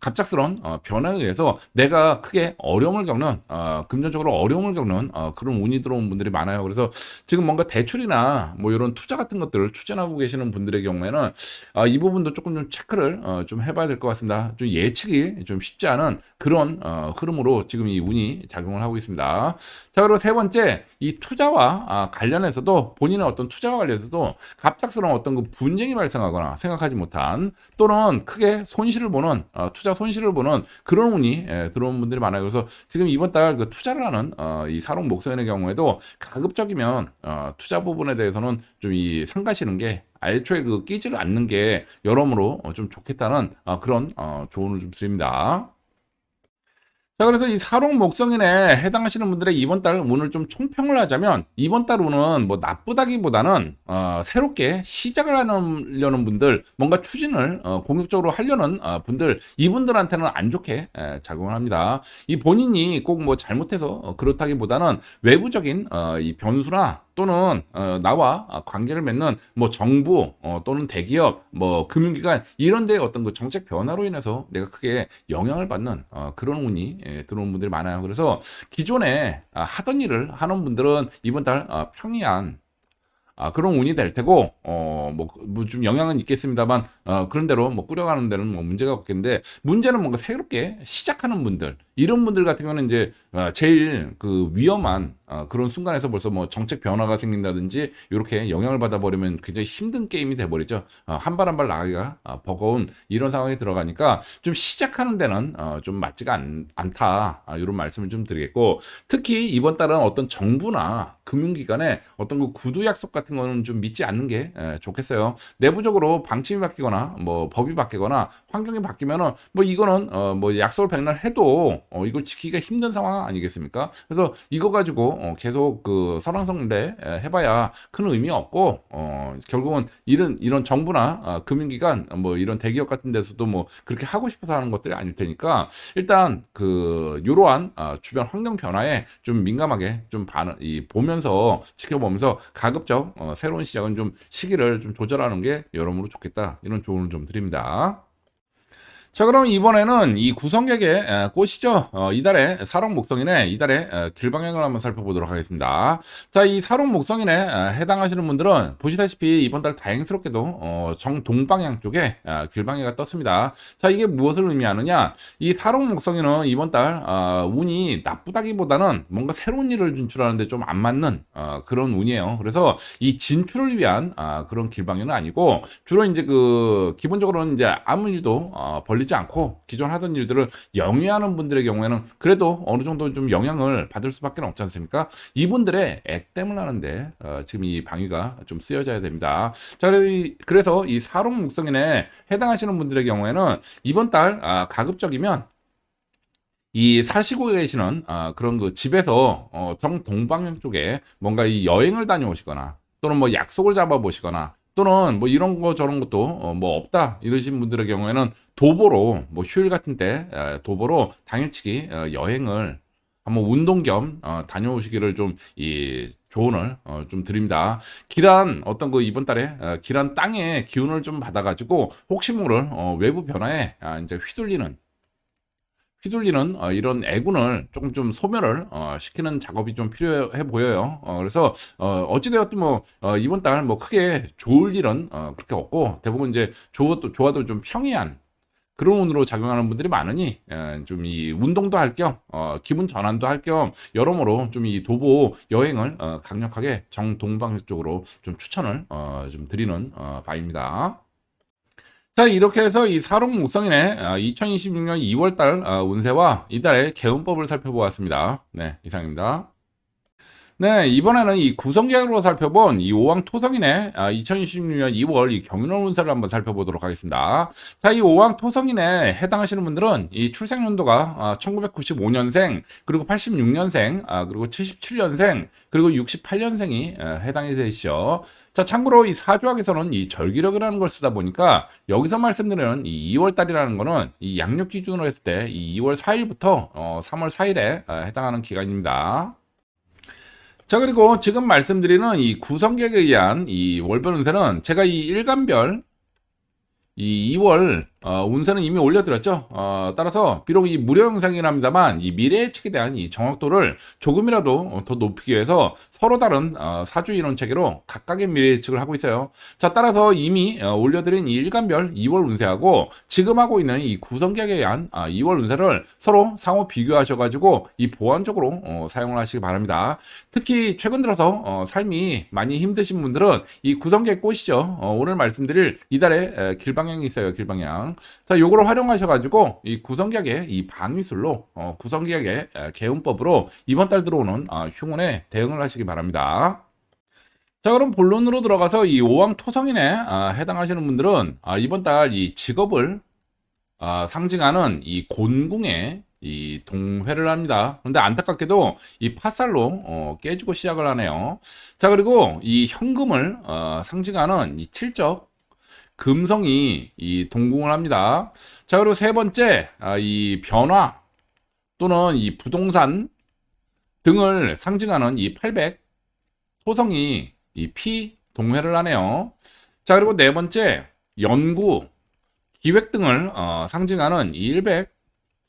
갑작스러운 변화에 의해서 내가 크게 어려움을 겪는 금전적으로 어려움을 겪는 그런 운이 들어온 분들이 많아요. 그래서 지금 뭔가 대출이나 뭐 이런 투자 같은 것들을 추진하고 계시는 분들의 경우에는 이 부분도 조금 좀 체크를 좀 해봐야 될 것 같습니다. 좀 예측이 좀 쉽지 않은 그런 흐름으로 지금 이 운이 작용을 하고 있습니다. 자, 그리고 세 번째, 이 투자와 관련해서도 본인의 어떤 투자와 관련해서도 갑작스러운 어떤 그 분쟁이 발생하거나 생각하지 못한 또는 크게 손실을 보는 투자 손실을 보는 그런 운이 들어온 분들이 많아요. 그래서 지금 이번 달 그 투자를 하는 이 사록 목소인의 경우에도 가급적이면 투자 부분에 대해서는 좀 이 상가시는 게 애초에 그 끼지를 않는 게 여러모로 좀 좋겠다는 그런 조언을 좀 드립니다. 자, 그래서 이 사록 목성인에 해당하시는 분들의 이번 달 운을 좀 총평을 하자면 이번 달 운은 뭐 나쁘다기보다는 새롭게 시작을 하려는 분들 뭔가 추진을 공격적으로 하려는 분들 이분들한테는 안 좋게 작용을 합니다. 이 본인이 꼭 뭐 잘못해서 그렇다기보다는 외부적인 이 변수나 또는 나와 관계를 맺는 뭐 정부 또는 대기업 뭐 금융기관 이런 데의 어떤 그 정책 변화로 인해서 내가 크게 영향을 받는 그런 운이 들어오는 분들이 많아요. 그래서 기존에 하던 일을 하는 분들은 이번 달 평이한 그런 운이 될 테고, 뭐 좀 영향은 있겠습니다만, 그런 대로 뭐 꾸려가는 데는 뭐 문제가 없겠는데, 문제는 뭔가 새롭게 시작하는 분들, 이런 분들 같은 경우는 이제, 제일 그 위험한, 그런 순간에서 벌써 뭐 정책 변화가 생긴다든지, 이렇게 영향을 받아버리면 굉장히 힘든 게임이 돼버리죠. 한 발 한 발 나가기가 버거운 이런 상황에 들어가니까, 좀 시작하는 데는, 좀 맞지가 않다. 이런 말씀을 좀 드리겠고, 특히 이번 달은 어떤 정부나 금융기관의 어떤 그 구두 약속 같은 거는 좀 믿지 않는 게 좋겠어요. 내부적으로 방침이 바뀌거나 뭐 법이 바뀌거나 환경이 바뀌면은 뭐 이거는 뭐 약속을 백날 해도 이걸 지키기가 힘든 상황 아니겠습니까? 그래서 이거 가지고 계속 그 설왕설래 해봐야 큰 의미 없고 결국은 이런 정부나 금융기관 뭐 이런 대기업 같은 데서도 뭐 그렇게 하고 싶어서 하는 것들이 아닐 테니까 일단 그 이러한 주변 환경 변화에 좀 민감하게 좀 보면서 지켜보면서 가급적 새로운 시작은 좀 시기를 좀 조절하는 게 여러모로 좋겠다 이런 조언을 좀 드립니다. 자, 그럼 이번에는 이 구성객의 꽃이죠. 이달의 사록 목성인의 이달의 길방향을 한번 살펴보도록 하겠습니다. 자, 이 사록 목성인에 해당하시는 분들은 보시다시피 이번 달 다행스럽게도 정동방향 쪽에 길방향가 떴습니다. 자, 이게 무엇을 의미하느냐? 이 사록 목성인은 이번 달 운이 나쁘다기보다는 뭔가 새로운 일을 진출하는데 좀 안 맞는 그런 운이에요. 그래서 이 진출을 위한 그런 길방향은 아니고 주로 이제 그 기본적으로는 이제 아무 일도 벌리지 않고 기존 하던 일들을 영위하는 분들의 경우에는 그래도 어느 정도 좀 영향을 받을 수밖에 없지 않습니까? 이분들의 액땜을 하는데 지금 이 방위가 좀 쓰여져야 됩니다. 자, 그래서 이 사록 목성인에 해당하시는 분들의 경우에는 이번 달 가급적이면 이 사시고 계시는 그런 그 집에서 정동방향 쪽에 뭔가 이 여행을 다녀오시거나 또는 뭐 약속을 잡아보시거나 또는 뭐 이런 거 저런 것도 뭐 없다 이러신 분들의 경우에는 도보로 뭐 휴일 같은 때 도보로 당일치기 여행을 한번 운동 겸 다녀오시기를 좀 이 조언을 좀 드립니다. 기란 어떤 그 이번 달에 기란 땅의 기운을 좀 받아가지고 혹시 모를 외부 변화에 이제 휘둘리는 휘둘리는 이런 애군을 조금 좀 소멸을 시키는 작업이 좀 필요해 보여요. 그래서 어찌되었든 뭐 이번 달 뭐 크게 좋을 일은 그렇게 없고 대부분 이제 좋아도 좀 평이한 그런 운으로 작용하는 분들이 많으니 좀 이 운동도 할 겸 기분 전환도 할 겸 여러모로 좀 이 도보 여행을 강력하게 정동방 쪽으로 좀 추천을 좀 드리는 바입니다. 자, 이렇게 해서 이 사록 목성인의 2026년 2월 달 운세와 이달의 개운법을 살펴보았습니다. 네, 이상입니다. 네, 이번에는 이 구성계약으로 살펴본 이 오왕 토성인의 2026년 2월 이 경인월 운세를 한번 살펴보도록 하겠습니다. 자, 이 오왕 토성인에 해당하시는 분들은 이 출생연도가 1995년생, 그리고 86년생, 그리고 77년생, 그리고 68년생이 해당이 되시죠. 자, 참고로 이 사주학에서는 이 절기력이라는 걸 쓰다 보니까 여기서 말씀드리는 이 2월 달이라는 거는 이 양력 기준으로 했을 때 이 2월 4일부터 3월 4일에 해당하는 기간입니다. 자, 그리고 지금 말씀드리는 이 구성객에 의한 이 월별 운세는 제가 이 일간별 이 2월 운세는 이미 올려드렸죠. 따라서 비록 이 무료 영상이긴 합니다만 이 미래 예측에 대한 이 정확도를 조금이라도 더 높이기 위해서 서로 다른 사주 이론 체계로 각각의 미래 예측을 하고 있어요. 자, 따라서 이미 올려드린 이 일간별 2월 운세하고 지금 하고 있는 이 구성객에 의한 2월 운세를 서로 상호 비교하셔가지고 이 보완적으로 사용을 하시기 바랍니다. 특히 최근 들어서 삶이 많이 힘드신 분들은 이 구성객 꽃이죠. 오늘 말씀드릴 이달의 길방향이 있어요. 길방향. 자, 요거를 활용하셔가지고 이 구성계약의 이 방위술로 구성계약의 개운법으로 이번 달 들어오는 흉운에 대응을 하시기 바랍니다. 자, 그럼 본론으로 들어가서 이 오왕 토성인에 해당하시는 분들은 이번 달 이 직업을 상징하는 이 곤궁에 이 동회를 합니다. 그런데 안타깝게도 이 파살로 깨지고 시작을 하네요. 자, 그리고 이 현금을 상징하는 이 칠적 금성이 이 동궁을 합니다. 자, 그리고 세 번째, 이 변화 또는 이 부동산 등을 상징하는 이 800 토성이 이 피 동회를 하네요. 자, 그리고 네 번째, 연구, 기획 등을 상징하는 이 100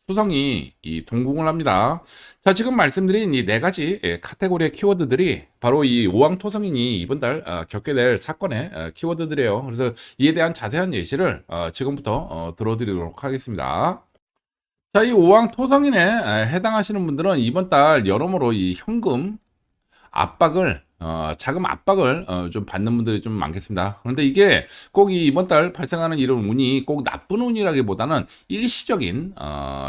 수성이 이 동궁을 합니다. 자, 지금 말씀드린 이 네 가지 카테고리의 키워드들이 바로 이 오왕토성인이 이번 달 겪게 될 사건의 키워드들이에요. 그래서 이에 대한 자세한 예시를 지금부터 들어드리도록 하겠습니다. 자, 이 오왕토성인에 해당하시는 분들은 이번 달 여러모로 이 현금 압박을 자금 압박을 좀 받는 분들이 좀 많겠습니다. 그런데 이게 꼭 이번 달 발생하는 이런 운이 꼭 나쁜 운이라기보다는 일시적인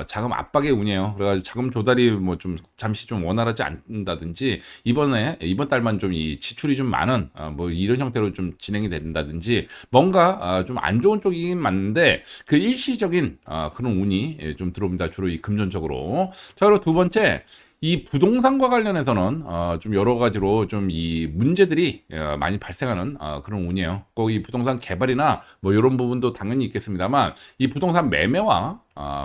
자금 압박의 운이에요. 그래가지고 자금 조달이 뭐 좀 잠시 좀 원활하지 않는다든지 이번 달만 좀 이 지출이 좀 많은 뭐 이런 형태로 좀 진행이 된다든지 뭔가 좀 안 좋은 쪽이긴 맞는데 그 일시적인 그런 운이 좀 들어옵니다. 주로 이 금전적으로. 자, 그리고 두 번째. 이 부동산과 관련해서는 좀 여러 가지로 좀 이 문제들이 많이 발생하는 그런 운이에요. 꼭 이 부동산 개발이나 뭐 이런 부분도 당연히 있겠습니다만 이 부동산 매매와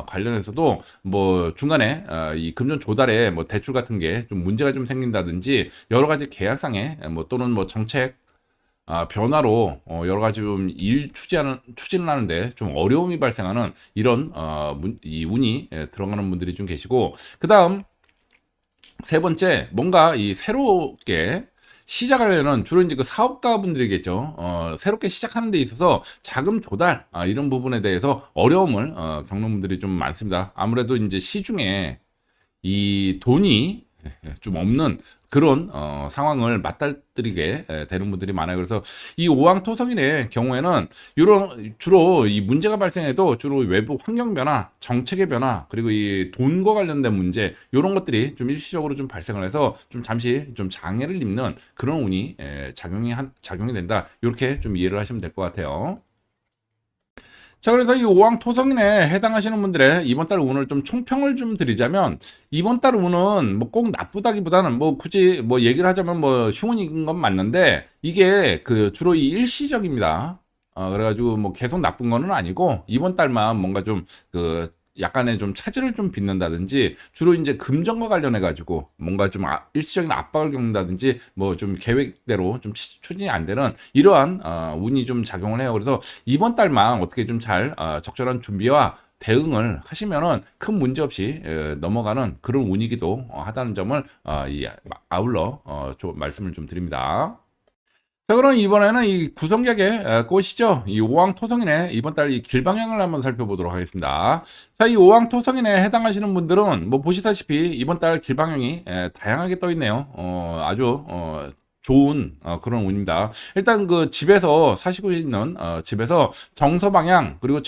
관련해서도 뭐 중간에 이 금전 조달에 뭐 대출 같은 게 좀 문제가 좀 생긴다든지 여러 가지 계약상에 뭐 또는 뭐 정책 변화로 여러 가지 좀 추진을 하는데 좀 어려움이 발생하는 이런 이 운이 들어가는 분들이 좀 계시고 그 다음 세 번째, 뭔가 이 새롭게 시작하려는 주로 이제 그 사업가 분들이겠죠. 새롭게 시작하는 데 있어서 자금 조달, 이런 부분에 대해서 어려움을 겪는 분들이 좀 많습니다. 아무래도 이제 시중에 이 돈이 좀 없는 그런 상황을 맞닥뜨리게 되는 분들이 많아요. 그래서 이 오왕토성인의 경우에는 이런 주로 이 문제가 발생해도 주로 외부 환경 변화, 정책의 변화, 그리고 이 돈과 관련된 문제 이런 것들이 좀 일시적으로 좀 발생을 해서 좀 잠시 좀 장애를 입는 그런 운이 작용이 된다. 이렇게 좀 이해를 하시면 될 것 같아요. 자, 그래서 이 오왕토성인에 해당하시는 분들의 이번 달 운을 좀 총평을 좀 드리자면 이번 달 운은 뭐 꼭 나쁘다기보다는 뭐 굳이 뭐 얘기를 하자면 뭐 흉운인 건 맞는데 이게 그 주로 이 일시적입니다. 그래가지고 뭐 계속 나쁜 거는 아니고 이번 달만 뭔가 좀 그 약간의 좀 차질을 좀 빚는다든지 주로 이제 금전과 관련해 가지고 뭔가 좀 일시적인 압박을 겪는다든지 뭐 좀 계획대로 좀 추진이 안 되는 이러한 운이 좀 작용을 해요. 그래서 이번 달만 어떻게 좀 잘 적절한 준비와 대응을 하시면은 큰 문제 없이 넘어가는 그런 운이기도 하다는 점을 아울러 좀 말씀을 좀 드립니다. 자, 그럼 이번에는 이 구성객의 꽃이죠. 이 오왕토성인의 이번 달 이 길방향을 한번 살펴보도록 하겠습니다. 자, 이 오왕토성인에 해당하시는 분들은 뭐 보시다시피 이번 달 길방향이 다양하게 떠 있네요. 아주 좋은 그런 운입니다. 일단 그 집에서 사시고 있는 집에서 정서 방향 그리고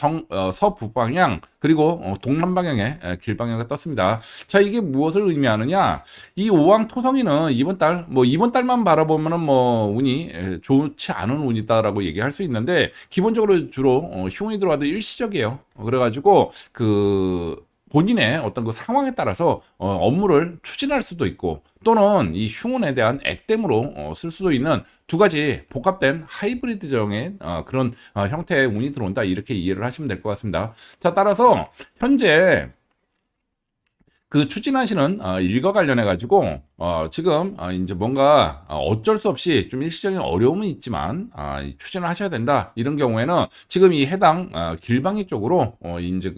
서북 방향 그리고 동남 방향의 길방향가 떴습니다. 자, 이게 무엇을 의미하느냐? 이 오왕 토성이는 이번 달만 바라보면은 뭐 운이 좋지 않은 운이다라고 얘기할 수 있는데 기본적으로 주로 흉이 들어와도 일시적이에요. 그래가지고 본인의 어떤 그 상황에 따라서 업무를 추진할 수도 있고 또는 이 흉운에 대한 액땜으로 쓸 수도 있는 두 가지 복합된 하이브리드적인 그런 형태의 운이 들어온다 이렇게 이해를 하시면 될 것 같습니다. 자, 따라서 현재 그 추진하시는 일과 관련해 가지고 지금 이제 뭔가 어쩔 수 없이 좀 일시적인 어려움은 있지만 추진을 하셔야 된다 이런 경우에는 지금 이 해당 길방위 쪽으로 이제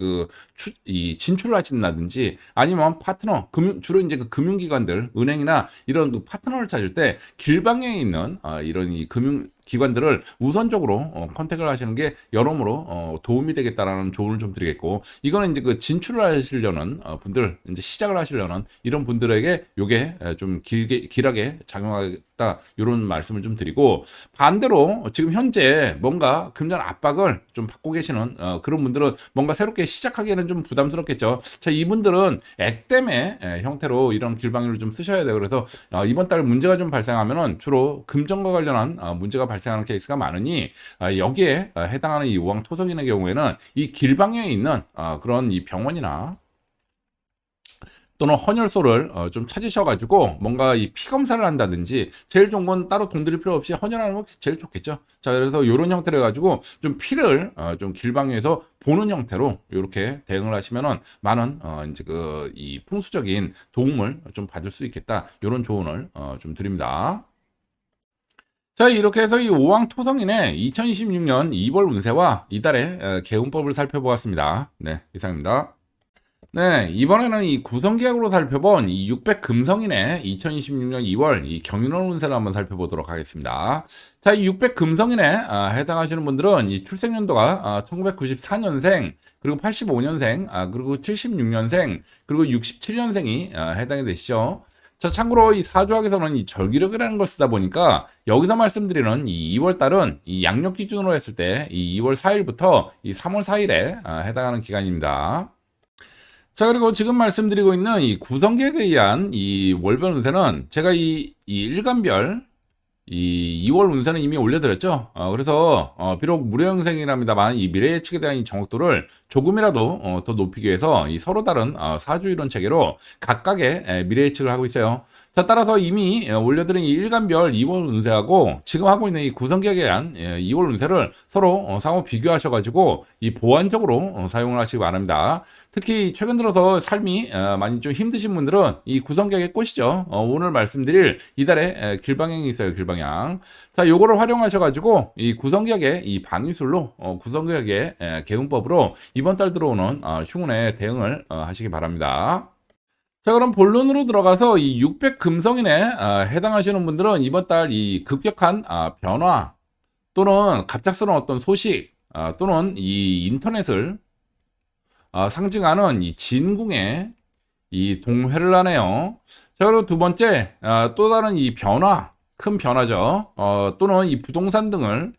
이 진출을 하신다든지 아니면 파트너 주로 이제 그 금융기관들 은행이나 이런 그 파트너를 찾을 때 길방에 있는 이런 이 금융 기관들을 우선적으로 컨택을 하시는 게 여러모로 도움이 되겠다라는 조언을 좀 드리겠고 이거는 이제 그 진출을 하시려는 분들 이제 시작을 하시려는 이런 분들에게 요게 좀 길하게 작용하겠다 이런 말씀을 좀 드리고 반대로 지금 현재 뭔가 금전 압박을 좀 받고 계시는 그런 분들은 뭔가 새롭게 시작하기에는 좀 부담스럽겠죠. 자, 이분들은 액땜의 형태로 이런 길방위를 좀 쓰셔야 돼요. 그래서 이번 달 문제가 좀 발생하면은 주로 금전과 관련한 문제가 발생하는 케이스가 많으니 여기에 해당하는 이 우왕 토성인의 경우에는 이 길방향에 있는 그런 이 병원이나 또는 헌혈소를 좀 찾으셔가지고 뭔가 이 피 검사를 한다든지 제일 좋은 건 따로 돈 들일 필요 없이 헌혈하는 거 제일 좋겠죠. 자, 그래서 이런 형태로 해가지고 좀 피를 좀 길방에서 보는 형태로 이렇게 대응을 하시면은 많은 이제 이 풍수적인 도움을 좀 받을 수 있겠다 이런 조언을 좀 드립니다. 자, 이렇게 해서 이 오왕 토성인의 2026년 2월 운세와 이달의 개운법을 살펴보았습니다. 네, 이상입니다. 네, 이번에는 이 구성계약으로 살펴본 이 600 금성인의 2026년 2월 이 경인월 운세를 한번 살펴보도록 하겠습니다. 자, 이 600 금성인에 해당하시는 분들은 이 출생연도가 1994년생, 그리고 85년생, 그리고 76년생, 그리고 67년생이 해당이 되시죠. 자, 참고로 이 사주학에서는 이 절기력이라는 걸 쓰다 보니까 여기서 말씀드리는 이 2월 달은 이 양력 기준으로 했을 때 이 2월 4일부터 이 3월 4일에 해당하는 기간입니다. 자, 그리고 지금 말씀드리고 있는 이 구성계획에 의한 이 월별 운세는 제가 이 일간별 이 2월 운세는 이미 올려드렸죠. 그래서 비록 무료 영상이랍니다만 이 미래 예측에 대한 이 정확도를 조금이라도 더 높이기 위해서 이 서로 다른 사주 이론 체계로 각각의 미래 예측을 하고 있어요. 자, 따라서 이미 올려드린 이 일간별 2월 운세하고 지금 하고 있는 이 구성계획에 대한 2월 운세를 서로 상호 비교하셔가지고 이 보완적으로 사용을 하시기 바랍니다. 특히 최근 들어서 삶이 많이 좀 힘드신 분들은 이 구성계획의 꽃이죠. 오늘 말씀드릴 이달에 길방향이 있어요. 길방향. 자, 요거를 활용하셔가지고 이 구성계획의 이 방위술로 구성계획의 개운법으로 이번 달 들어오는 흉운에 대응을 하시기 바랍니다. 자, 그럼 본론으로 들어가서 이 600 금성인에 해당하시는 분들은 이번 달 이 급격한 변화 또는 갑작스러운 어떤 소식 또는 이 인터넷을 상징하는 이 진궁에 이 동회를 하네요. 자, 그리고 두 번째, 또 다른 이 변화, 큰 변화죠. 또는 이 부동산 등을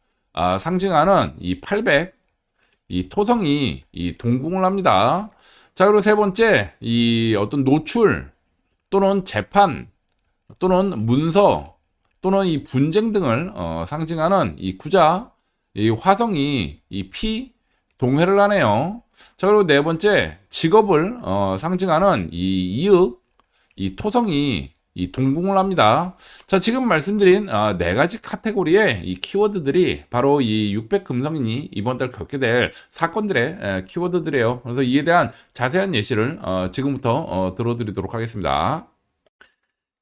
상징하는 이 800, 이 토성이 이 동궁을 합니다. 자, 그리고 세 번째, 이 어떤 노출 또는 재판 또는 문서 또는 이 분쟁 등을 상징하는 이 구자, 이 화성이 이 피 동회를 하네요. 자, 그리고 네 번째, 직업을 상징하는 이 이윽, 이 토성이 이 동궁을 합니다. 자, 지금 말씀드린 네 가지 카테고리의 이 키워드들이 바로 이 600 금성인이 이번 달 겪게 될 사건들의 키워드들이에요. 그래서 이에 대한 자세한 예시를 지금부터 들어드리도록 하겠습니다.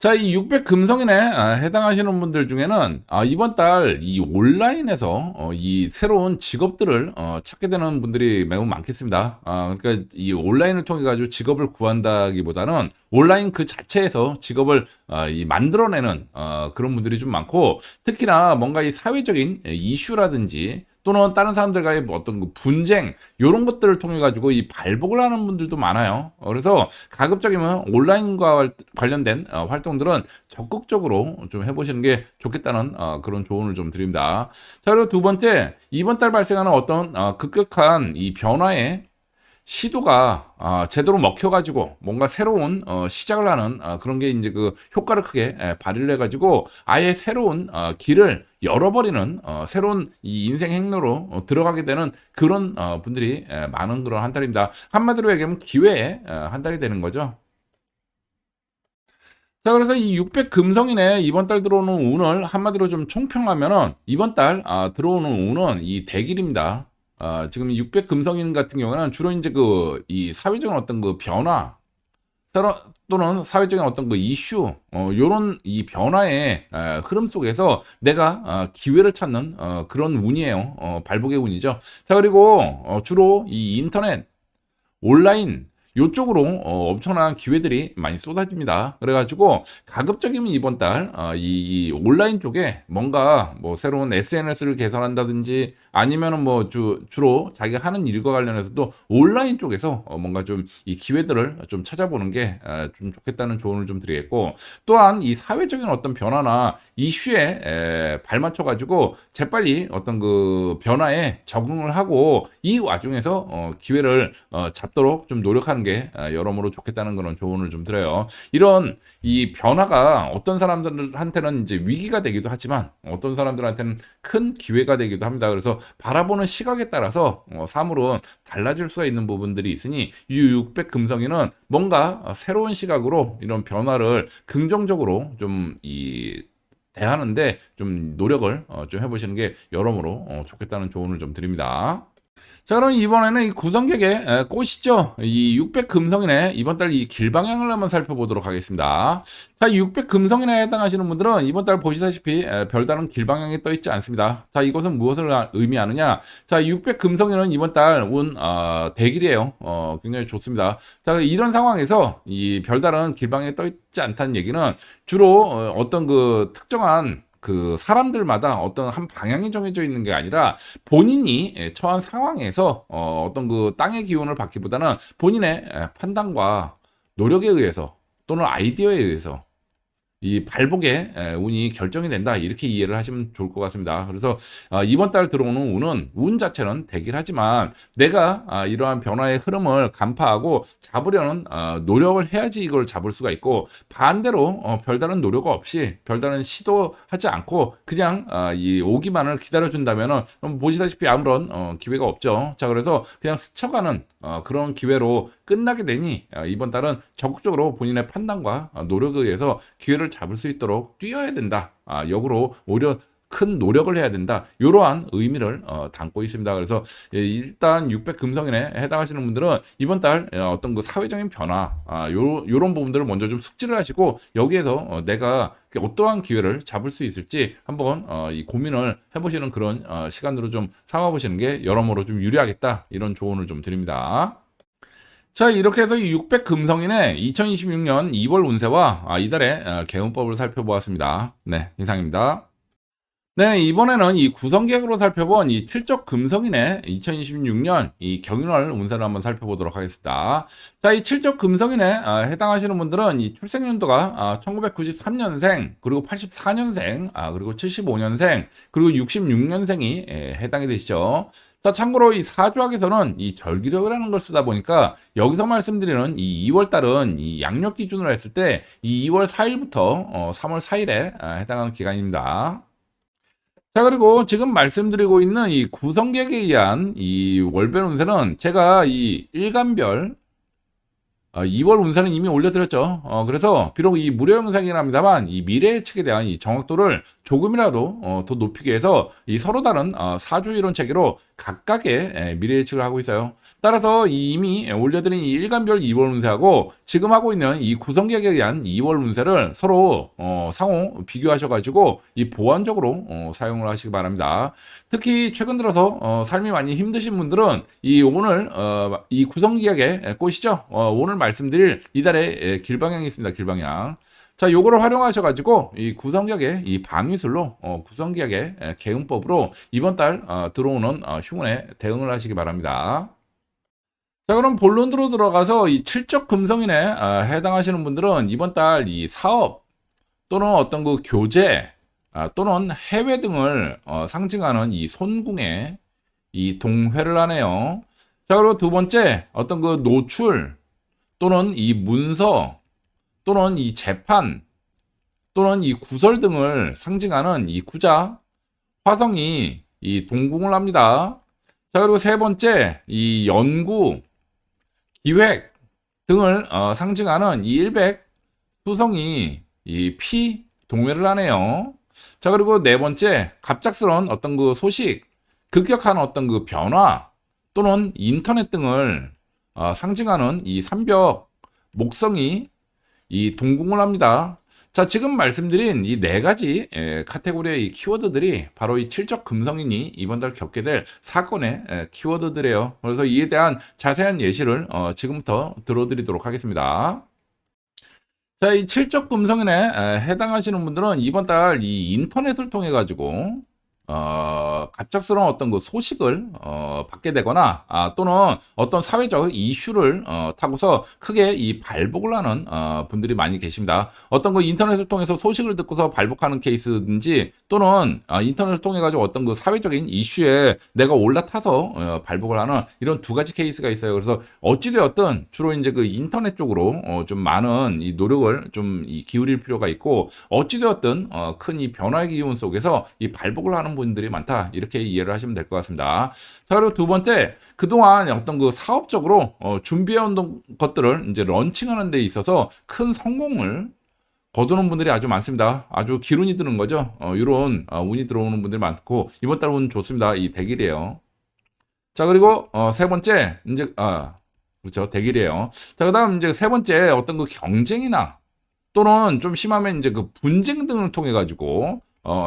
자, 이 600 금성인에 해당하시는 분들 중에는 이번 달 이 온라인에서 이 새로운 직업들을 찾게 되는 분들이 매우 많겠습니다. 그러니까 이 온라인을 통해 가지고 직업을 구한다기보다는 온라인 그 자체에서 직업을 이 만들어내는 그런 분들이 좀 많고, 특히나 뭔가 이 사회적인 이슈라든지 또는 다른 사람들과의 뭐 어떤 그 분쟁 요런 것들을 통해 가지고 이 발복을 하는 분들도 많아요. 그래서 가급적이면 온라인과 관련된 활동들은 적극적으로 좀 해보시는 게 좋겠다는 그런 조언을 좀 드립니다. 자, 그리고 두 번째, 이번 달 발생하는 어떤 급격한 이 변화에 시도가 제대로 먹혀가지고 뭔가 새로운 시작을 하는 그런 게 이제 그 효과를 크게 발휘를 해가지고 아예 새로운 길을 열어버리는 새로운 이 인생 행로로 들어가게 되는 그런 분들이 많은 그런 한 달입니다. 한마디로 얘기하면 기회의 한 달이 되는 거죠. 자, 그래서 이 600 금성인의 이번 달 들어오는 운을 한마디로 좀 총평하면은 이번 달 들어오는 운은 이 대길입니다. 지금 600 금성인 같은 경우는 주로 이제 그 이 사회적인 어떤 그 변화, 새로 또는 사회적인 어떤 그 이슈, 요런 이 변화의 흐름 속에서 내가 기회를 찾는 그런 운이에요. 발복의 운이죠. 자, 그리고 주로 이 인터넷 온라인 요쪽으로 엄청난 기회들이 많이 쏟아집니다. 그래가지고 가급적이면 이번 달 이 온라인 쪽에 뭔가 뭐 새로운 SNS를 개설한다든지 아니면은 뭐 주로 자기가 하는 일과 관련해서도 온라인 쪽에서 뭔가 좀 이 기회들을 좀 찾아보는 게 좀 좋겠다는 조언을 좀 드리겠고, 또한 이 사회적인 어떤 변화나 이슈에 발맞춰 가지고 재빨리 어떤 그 변화에 적응을 하고 이 와중에서 기회를 잡도록 좀 노력하는 게 여러모로 좋겠다는 그런 조언을 좀 드려요. 이런 이 변화가 어떤 사람들한테는 이제 위기가 되기도 하지만 어떤 사람들한테는 큰 기회가 되기도 합니다. 그래서 바라보는 시각에 따라서 사물은 달라질 수가 있는 부분들이 있으니 이 600 금성이는 뭔가 새로운 시각으로 이런 변화를 긍정적으로 좀 이 대하는데 좀 노력을 좀 해보시는 게 여러모로 좋겠다는 조언을 좀 드립니다. 자, 그럼 이번에는 이 구성객의 꽃이죠. 이 600 금성인의 이번 달 이 길방향을 한번 살펴보도록 하겠습니다. 자, 600 금성인에 해당하시는 분들은 이번 달 보시다시피 별다른 길방향이 떠 있지 않습니다. 자, 이것은 무엇을 의미하느냐? 자, 600 금성인은 이번 달 운 대길이에요. 굉장히 좋습니다. 자, 이런 상황에서 이 별다른 길방향이 떠 있지 않다는 얘기는 주로 어떤 그 특정한 그 사람들마다 어떤 한 방향이 정해져 있는 게 아니라 본인이 처한 상황에서 어떤 그 땅의 기운을 받기보다는 본인의 판단과 노력에 의해서 또는 아이디어에 의해서 이 발복의 운이 결정이 된다, 이렇게 이해를 하시면 좋을 것 같습니다. 그래서 이번 달 들어오는 운은 운 자체는 되긴 하지만 내가 이러한 변화의 흐름을 간파하고 잡으려는 노력을 해야지 이걸 잡을 수가 있고, 반대로 별다른 노력 없이 별다른 시도하지 않고 그냥 이 오기만을 기다려준다면은 보시다시피 아무런 기회가 없죠. 자, 그래서 그냥 스쳐가는 그런 기회로 끝나게 되니 이번 달은 적극적으로 본인의 판단과 노력에 의해서 기회를 잡을 수 있도록 뛰어야 된다. 역으로 오히려 큰 노력을 해야 된다. 이러한 의미를 담고 있습니다. 그래서 일단 600 금성인에 해당하시는 분들은 이번 달 어떤 그 사회적인 변화, 요런 부분들을 먼저 좀 숙지를 하시고 여기에서 내가 어떠한 기회를 잡을 수 있을지 한번 이 고민을 해보시는 그런 시간으로 좀 삼아보시는 게 여러모로 좀 유리하겠다, 이런 조언을 좀 드립니다. 자, 이렇게 해서 이 600 금성인의 2026년 2월 운세와 이달의 개운법을 살펴보았습니다. 네, 이상입니다. 네, 이번에는 이 구성객으로 살펴본 이 칠적 금성인의 2026년 이 경인월 운세를 한번 살펴보도록 하겠습니다. 자, 이 칠적 금성인에 해당하시는 분들은 이 출생연도가 1993년생, 그리고 84년생, 그리고 75년생, 그리고 66년생이 해당이 되시죠. 자, 참고로 이 사주학에서는 이 절기력이라는 걸 쓰다 보니까 여기서 말씀드리는 이 2월 달은 이 양력 기준으로 했을 때 이 2월 4일부터 3월 4일에 해당하는 기간입니다. 자, 그리고 지금 말씀드리고 있는 이 구성객에 의한 이 월별 운세는 제가 이 일간별 2월 운세는 이미 올려드렸죠. 그래서 비록 이 무료 영상이긴 합니다만 이 미래 예측에 대한 이 정확도를 조금이라도 더 높이기 위해서 이 서로 다른 사주 이론 체계로 각각의 미래 예측을 하고 있어요. 따라서 이미 올려드린 이 일간별 2월 운세하고 지금 하고 있는 이 구성객에 대한 2월 운세를 서로 상호 비교하셔가지고 이 보완적으로 사용을 하시기 바랍니다. 특히 최근 들어서 삶이 많이 힘드신 분들은 이 오늘 이 구성기약의 꽃이죠. 오늘 말씀드릴 이달의 길방향이 있습니다. 길방향. 자, 요거를 활용하셔가지고 이 구성격의 이 방위술로 구성격의 개운법으로 이번 달 들어오는 흉운에 대응을 하시기 바랍니다. 자, 그럼 본론으로 들어가서 이 칠적 금성인에 해당하시는 분들은 이번 달 이 사업 또는 어떤 그 교제 또는 해외 등을 상징하는 이 손궁에 이 동회를 하네요. 자, 그리고 두 번째 어떤 그 노출 또는 이 문서 또는 이 재판 또는 이 구설 등을 상징하는 이 구자 화성이 이 동궁을 합니다. 자, 그리고 세 번째 이 연구 기획 등을 상징하는 이 일백 수성이 이 피 동회를 하네요. 자, 그리고 네 번째 갑작스러운 어떤 그 소식 급격한 어떤 그 변화 또는 인터넷 등을 상징하는 이 삼벽 목성이 이 동궁을 합니다. 자, 지금 말씀드린 이 네 가지 카테고리의 이 키워드들이 바로 이 칠적 금성인이 이번 달 겪게 될 사건의 키워드들이에요. 그래서 이에 대한 자세한 예시를 지금부터 들어드리도록 하겠습니다. 자, 이 칠적 금성인에 해당하시는 분들은 이번 달 이 인터넷을 통해 가지고 갑작스러운 어떤 그 소식을 받게 되거나 또는 어떤 사회적 이슈를 타고서 크게 이 발복을 하는 분들이 많이 계십니다. 어떤 그 인터넷을 통해서 소식을 듣고서 발복하는 케이스든지 또는 인터넷을 통해 가지고 어떤 그 사회적인 이슈에 내가 올라타서 발복을 하는 이런 두 가지 케이스가 있어요. 그래서 어찌되었든 주로 이제 그 인터넷 쪽으로 좀 많은 이 노력을 좀 기울일 필요가 있고 어찌되었든 큰 이 변화의 기운 속에서 이 발복을 하는 분들이 많다. 이렇게 이해를 하시면 될 것 같습니다. 자, 그리고 두 번째, 그동안 어떤 그 사업적으로 준비해온 것들을 이제 런칭하는 데 있어서 큰 성공을 거두는 분들이 아주 많습니다. 아주 기운이 드는 거죠. 이런 운이 들어오는 분들이 많고 이번 달 운 좋습니다. 이 대길이에요. 자, 그리고 세 번째 이제 그렇죠, 대길이에요. 자, 그다음 이제 세 번째 어떤 그 경쟁이나 또는 좀 심하면 이제 그 분쟁 등을 통해 가지고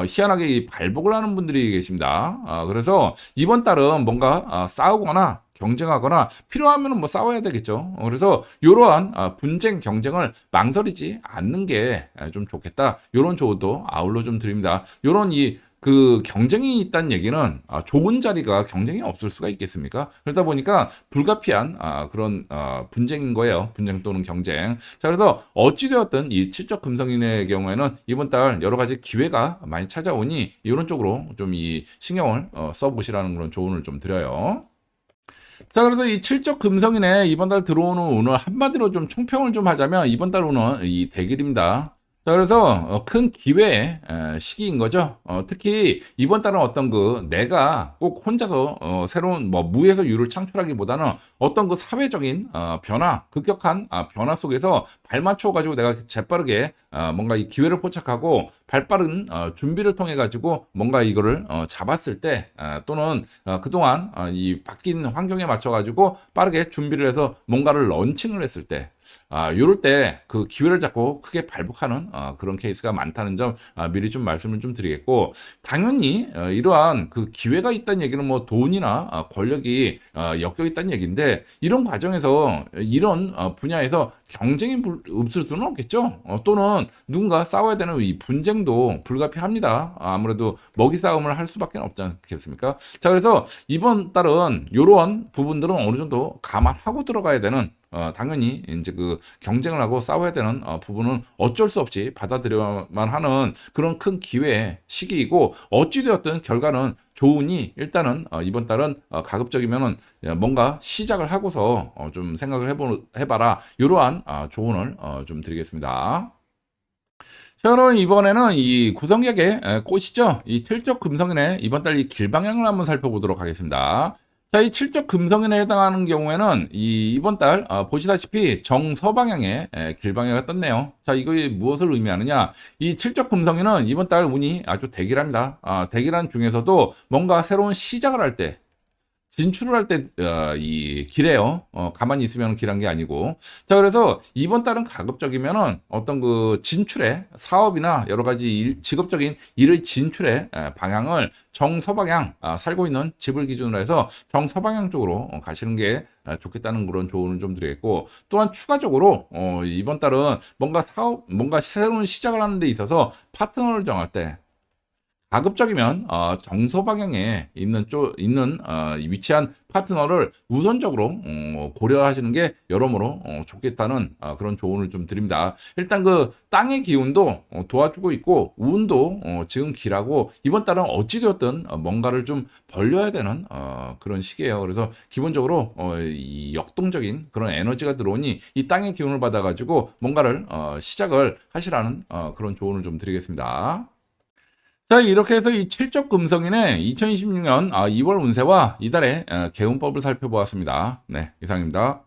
희한하게 이 발복을 하는 분들이 계십니다. 그래서 이번 달은 뭔가 싸우거나 경쟁하거나 필요하면 뭐 싸워야 되겠죠. 그래서 이러한 분쟁 경쟁을 망설이지 않는 게 좀 좋겠다. 이런 조언도 아울러 좀 드립니다. 이런 이 그 경쟁이 있다는 얘기는 좋은 자리가 경쟁이 없을 수가 있겠습니까? 그러다 보니까 불가피한 그런 분쟁인 거예요. 분쟁 또는 경쟁. 자, 그래서 어찌되었든 이 칠적 금성인의 경우에는 이번 달 여러 가지 기회가 많이 찾아오니 이런 쪽으로 좀 이 신경을 써보시라는 그런 조언을 좀 드려요. 자, 그래서 이 칠적 금성인의 이번 달 들어오는 운을 한마디로 좀 총평을 좀 하자면 이번 달 운은 이 대길입니다. 자, 그래서 큰 기회의 시기인 거죠. 특히 이번 달은 어떤 그 내가 꼭 혼자서 새로운 뭐 무에서 유를 창출하기보다는 어떤 그 사회적인 변화, 급격한 변화 속에서 발맞춰 가지고 내가 재빠르게 뭔가 이 기회를 포착하고 발빠른 준비를 통해 가지고 뭔가 이거를 잡았을 때 또는 그동안 이 바뀐 환경에 맞춰 가지고 빠르게 준비를 해서 뭔가를 런칭을 했을 때 요럴 때 그 기회를 잡고 크게 발복하는 그런 케이스가 많다는 점 미리 좀 말씀을 좀 드리겠고 당연히 이러한 그 기회가 있다는 얘기는 뭐 돈이나 권력이 엮여 있다는 얘기인데 이런 과정에서 이런 분야에서 경쟁이 없을 수는 없겠죠. 또는 누군가 싸워야 되는 이 분쟁도 불가피합니다. 아무래도 먹이 싸움을 할 수밖에 없지 않겠습니까? 자, 그래서 이번 달은 이러한 부분들은 어느 정도 감안하고 들어가야 되는 당연히 이제 그 경쟁을 하고 싸워야 되는 부분은 어쩔 수 없이 받아들여야만 하는 그런 큰 기회의 시기이고 어찌되었든 결과는 좋으니 일단은 이번 달은 가급적이면은 뭔가 시작을 하고서 좀 생각을 해봐라 이러한 조언을 좀 드리겠습니다. 자, 그럼 이번에는 이 구성객의 꽃이죠. 이 칠적 금성인의 이번 달 이 길방향을 한번 살펴보도록 하겠습니다. 자, 이 칠적 금성인에 해당하는 경우에는 이번 달 보시다시피 정서방향의 길방향가 떴네요. 자, 이거 무엇을 의미하느냐? 이 칠적 금성인은 이번 달 운이 아주 대길합니다. 대길한 중에서도 뭔가 새로운 시작을 할 때 진출을 할 때 이 길에요. 가만히 있으면 길한 게 아니고. 자, 그래서 이번 달은 가급적이면은 어떤 그 진출의 사업이나 여러 가지 직업적인 일의 진출의 방향을 정서방향, 살고 있는 집을 기준으로 해서 정서방향 쪽으로 가시는 게 좋겠다는 그런 조언을 좀 드리겠고, 또한 추가적으로 이번 달은 뭔가 사업, 뭔가 새로운 시작을 하는 데 있어서 파트너를 정할 때 가급적이면 정서 방향에 위치한 파트너를 우선적으로 고려하시는 게 여러모로 좋겠다는 그런 조언을 좀 드립니다. 일단 그 땅의 기운도 도와주고 있고 운도 지금 길하고 이번 달은 어찌되었든 뭔가를 좀 벌려야 되는 그런 시기예요. 그래서 기본적으로 이 역동적인 그런 에너지가 들어오니 이 땅의 기운을 받아가지고 뭔가를 시작을 하시라는 그런 조언을 좀 드리겠습니다. 자, 이렇게 해서 이 칠적 금성인의 2026년 2월 운세와 이달의 개운법을 살펴보았습니다. 네, 이상입니다.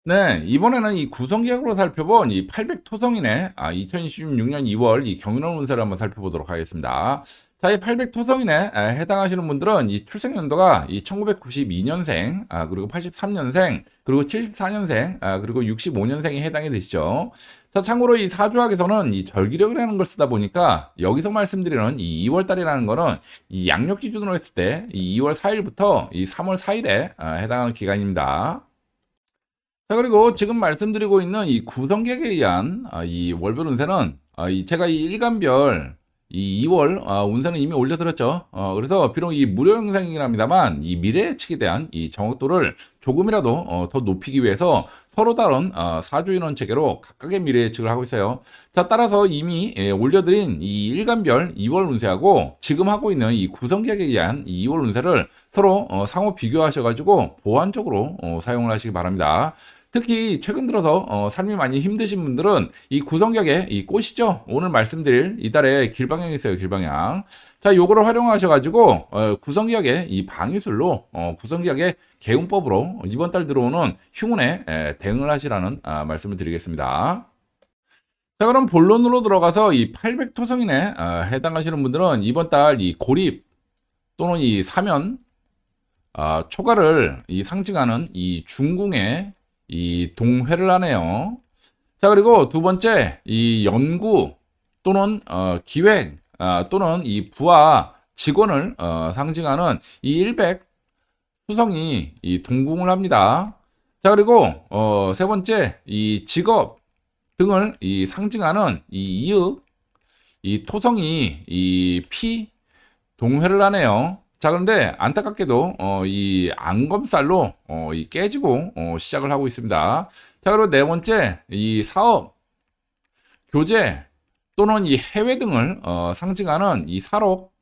네, 이번에는 이 구성계약으로 살펴본 이 800토성인의 2026년 2월 이 경운월 운세를 한번 살펴보도록 하겠습니다. 자, 이 800토성인에 해당하시는 분들은 이 출생연도가 이 1992년생, 그리고 83년생, 그리고 74년생, 그리고 65년생이 해당이 되시죠. 자, 참고로 이 사주학에서는 이 절기력이라는 걸 쓰다 보니까 여기서 말씀드리는 이 2월 달이라는 거는 이 양력 기준으로 했을 때 이 2월 4일부터 이 3월 4일에 해당하는 기간입니다. 자, 그리고 지금 말씀드리고 있는 이 구성객에 의한 이 월별 운세는 제가 이 일간별 이 2월 운세는 이미 올려드렸죠. 그래서 비록 이 무료 영상이긴 합니다만 이 미래 예측에 대한 이 정확도를 조금이라도 더 높이기 위해서 서로 다른 사주인원 체계로 각각의 미래 예측을 하고 있어요. 자, 따라서 이미 올려드린 이 일간별 2월 운세하고 지금 하고 있는 이 구성객에 의한 이 2월 운세를 서로 상호 비교하셔가지고 보완적으로 사용을 하시기 바랍니다. 특히 최근 들어서 삶이 많이 힘드신 분들은 이 구성격의 이 꽃이죠. 오늘 말씀드릴 이달에 길방향이 있어요. 길방향. 자, 요거를 활용하셔가지고 구성격의 이 방위술로 구성격의 개운법으로 이번 달 들어오는 흉운에 대응을 하시라는 말씀을 드리겠습니다. 자, 그럼 본론으로 들어가서 이 800토성인에 해당하시는 분들은 이번 달 이 고립 또는 이 사면 초가를 이 상징하는 이 중궁에 이 동회를 하네요. 자, 그리고 두 번째, 이 연구 또는 기획 또는 이 부하 직원을 상징하는 이 일백 수성이 이 동궁을 합니다. 자, 그리고 세 번째, 이 직업 등을 이 상징하는 이 이윽, 이 토성이 이 피 동회를 하네요. 자, 그런데 안타깝게도 이 안검살로 이 깨지고 시작을 하고 있습니다. 자, 그리고 네 번째, 이 사업, 교제 또는 이 해외 등을 상징하는 이 살옥,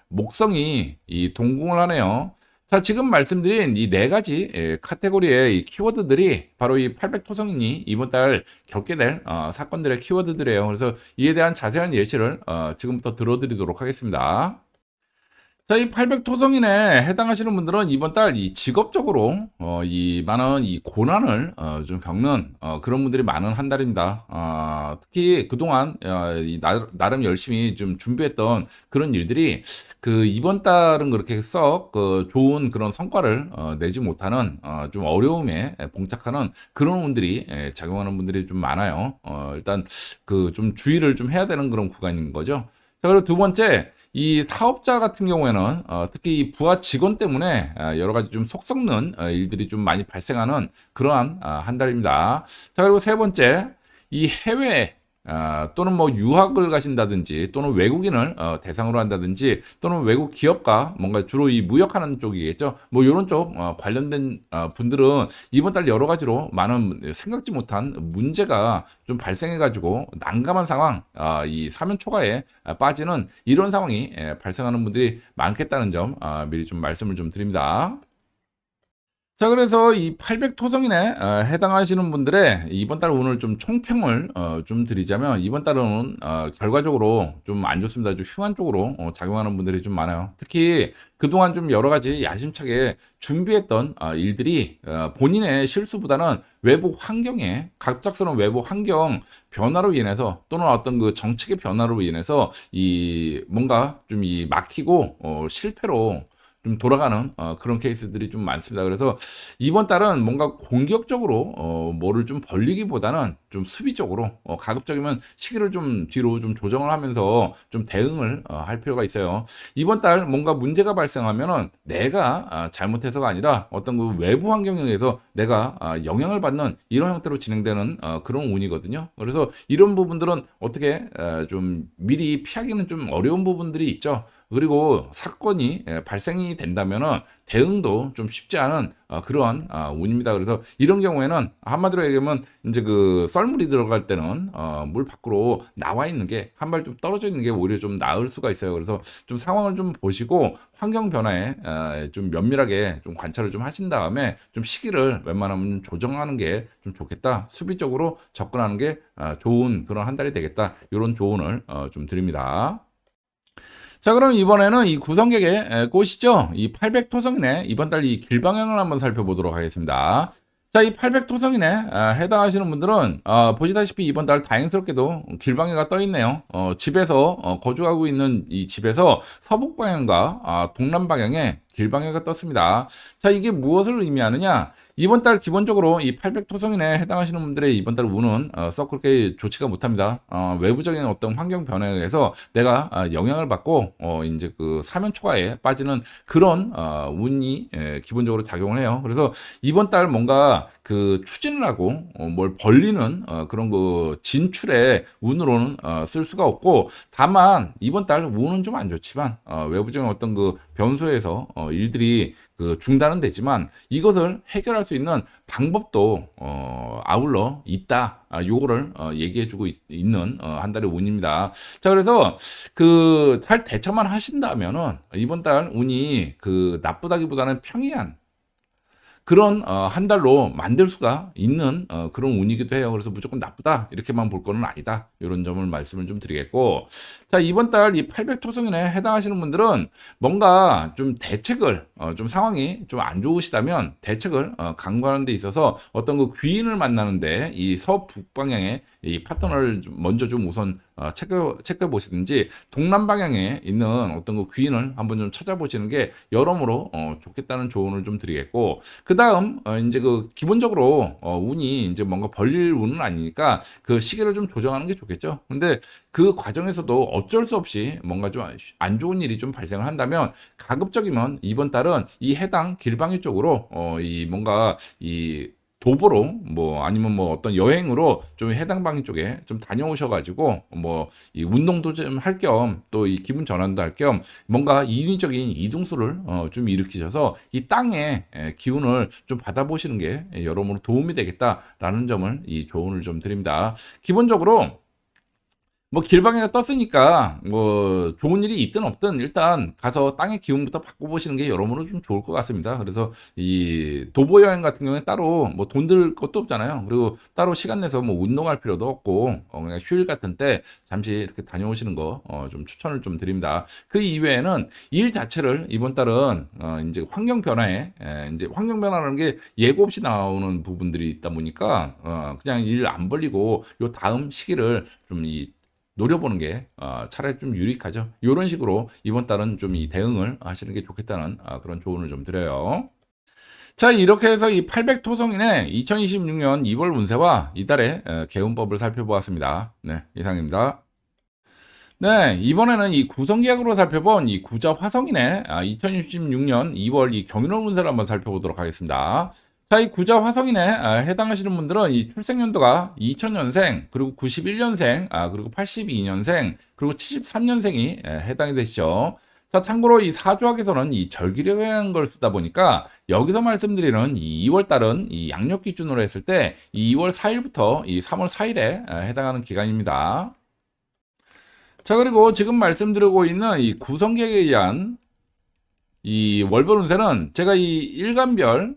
목성이 이 동궁을 하네요. 자, 지금 말씀드린 이 네 가지 카테고리의 이 키워드들이 바로 이 800토성인이 이번 달 겪게 될 사건들의 키워드들이에요. 그래서 이에 대한 자세한 예시를 지금부터 들어드리도록 하겠습니다. 자, 이 800토성인에 해당하시는 분들은 이번 달 이 직업적으로 이 많은 이 고난을 좀 겪는 그런 분들이 많은 한 달입니다. 특히 그동안 나름 열심히 좀 준비했던 그런 일들이 그 이번 달은 그렇게 썩 좋은 그런 성과를 내지 못하는 좀 어려움에 봉착하는 그런 분들이 작용하는 분들이 좀 많아요. 일단 그 좀 주의를 좀 해야 되는 그런 구간인 거죠. 자, 그리고 두 번째, 이 사업자 같은 경우에는 특히 이 부하 직원 때문에 여러 가지 좀 속 썩는 일들이 좀 많이 발생하는 그러한 한 달입니다. 자, 그리고 세 번째, 이 해외 또는 뭐 유학을 가신다든지 또는 외국인을 대상으로 한다든지 또는 외국 기업과 뭔가 주로 이 무역하는 쪽이겠죠. 뭐 이런 쪽 관련된 분들은 이번 달 여러 가지로 많은 생각지 못한 문제가 좀 발생해가지고 난감한 상황, 이 사면 초과에 빠지는 이런 상황이 발생하는 분들이 많겠다는 점 미리 좀 말씀을 좀 드립니다. 자, 그래서 이 800토성인에 해당하시는 분들의 이번 달 오늘 좀 총평을 좀 드리자면 이번 달은 결과적으로 좀 안 좋습니다. 좀 흉한 쪽으로 작용하는 분들이 좀 많아요. 특히 그동안 좀 여러 가지 야심차게 준비했던 일들이 본인의 실수보다는 외부 환경에 갑작스러운 외부 환경 변화로 인해서 또는 어떤 그 정책의 변화로 인해서 이 뭔가 좀 이 막히고 실패로 좀 돌아가는 그런 케이스들이 좀 많습니다. 그래서 이번 달은 뭔가 공격적으로 뭐를 좀 벌리기보다는 좀 수비적으로 가급적이면 시기를 좀 뒤로 좀 조정을 하면서 좀 대응을 할 필요가 있어요. 이번 달 뭔가 문제가 발생하면은 내가 잘못해서가 아니라 어떤 그 외부 환경에 의해서 내가 영향을 받는 이런 형태로 진행되는 그런 운이거든요. 그래서 이런 부분들은 어떻게 좀 미리 피하기는 좀 어려운 부분들이 있죠. 그리고 사건이 발생이 된다면은 대응도 좀 쉽지 않은 그러한 운입니다. 그래서 이런 경우에는 한마디로 얘기하면 이제 그 썰물이 들어갈 때는 물 밖으로 나와 있는 게 한 발 좀 떨어져 있는 게 오히려 좀 나을 수가 있어요. 그래서 좀 상황을 좀 보시고 환경 변화에 좀 면밀하게 좀 관찰을 좀 하신 다음에 좀 시기를 웬만하면 조정하는 게 좀 좋겠다. 수비적으로 접근하는 게 좋은 그런 한 달이 되겠다. 이런 조언을 좀 드립니다. 자, 그럼 이번에는 이 구성객의 꽃이죠. 이 800토성인의 이번 달 이 길방향을 한번 살펴보도록 하겠습니다. 자, 이 800토성인에 해당하시는 분들은 보시다시피 이번 달 다행스럽게도 길방향가 떠 있네요. 집에서 거주하고 있는 이 집에서 서북 방향과 동남 방향에 길방향가 떴습니다. 자, 이게 무엇을 의미하느냐? 이번 달 기본적으로 이 800 토성인에 해당하시는 분들의 이번 달 운은 썩 그렇게 좋지가 못합니다. 외부적인 어떤 환경 변화에 의해서 내가 영향을 받고 이제 그 사면 초과에 빠지는 그런 운이 기본적으로 작용을 해요. 그래서 이번 달 뭔가 그 추진을 하고 뭘 벌리는 그런 그 진출의 운으로는 쓸 수가 없고, 다만 이번 달 운은 좀 안 좋지만 외부적인 어떤 그 변수에서 일들이 그 중단은 되지만 이것을 해결할 수 있는 방법도 아울러 있다. 요거를 얘기해주고 있는 한 달의 운입니다. 자, 그래서 그 잘 대처만 하신다면은 이번 달 운이 그 나쁘다기보다는 평이한 그런 한 달로 만들 수가 있는 그런 운이기도 해요. 그래서 무조건 나쁘다 이렇게만 볼 거는 아니다. 이런 점을 말씀을 좀 드리겠고, 자, 이번 달 이 800 토성인에 해당하시는 분들은 뭔가 좀 대책을 좀 상황이 좀 안 좋으시다면 대책을 강구하는 데 있어서 어떤 그 귀인을 만나는데 이 서북 방향에 이 파트너를 먼저 좀 우선 체크해 보시든지 동남 방향에 있는 어떤 그 귀인을 한번 좀 찾아보시는 게 여러모로 좋겠다는 조언을 좀 드리겠고, 그 다음 이제 그 기본적으로 운이 이제 뭔가 벌릴 운은 아니니까 그 시기를 좀 조정하는 게 좋겠죠. 근데 그 과정에서도 어쩔 수 없이 뭔가 좀 안 좋은 일이 좀 발생을 한다면 가급적이면 이번 달은 이 해당 길방위 쪽으로 이 뭔가 이 도보로 뭐 아니면 뭐 어떤 여행으로 좀 해당 방위 쪽에 좀 다녀오셔가지고 뭐 이 운동도 좀 할 겸 또 이 기분 전환도 할 겸 뭔가 인위적인 이동수를 좀 일으키셔서 이 땅의 기운을 좀 받아보시는 게 여러모로 도움이 되겠다라는 점을 이 조언을 좀 드립니다. 기본적으로 뭐 길방에가 떴으니까 뭐 좋은 일이 있든 없든 일단 가서 땅의 기운부터 바꿔보시는 게 여러모로 좀 좋을 것 같습니다. 그래서 이 도보 여행 같은 경우에 따로 뭐 돈 들 것도 없잖아요. 그리고 따로 시간 내서 뭐 운동할 필요도 없고 그냥 휴일 같은 때 잠시 이렇게 다녀오시는 거 좀 추천을 좀 드립니다. 그 이외에는 일 자체를 이번 달은 이제 환경 변화에 이제 환경 변화라는 게 예고 없이 나오는 부분들이 있다 보니까 그냥 일 안 벌리고 요 다음 시기를 좀이 노려보는 게 차라리 좀 유익하죠. 이런 식으로 이번 달은 좀 이 대응을 하시는 게 좋겠다는 그런 조언을 좀 드려요. 자, 이렇게 해서 이 800 토성인의 2026년 2월 운세와 이달의 개운법을 살펴보았습니다. 네, 이상입니다. 네, 이번에는 이 구성계약으로 살펴본 이 구자 화성인의 2026년 2월 이 경인월 운세를 한번 살펴보도록 하겠습니다. 자, 이 구자 화성인에 해당하시는 분들은 이 출생연도가 2000년생, 그리고 91년생, 그리고 82년생, 그리고 73년생이 해당이 되시죠. 자, 참고로 이 사주학에서는 이 절기령이라는 걸 쓰다 보니까 여기서 말씀드리는 이 2월 달은 이 양력 기준으로 했을 때 2월 4일부터 이 3월 4일에 해당하는 기간입니다. 자, 그리고 지금 말씀드리고 있는 이 구성객에 의한 이 월별 운세는 제가 이 일간별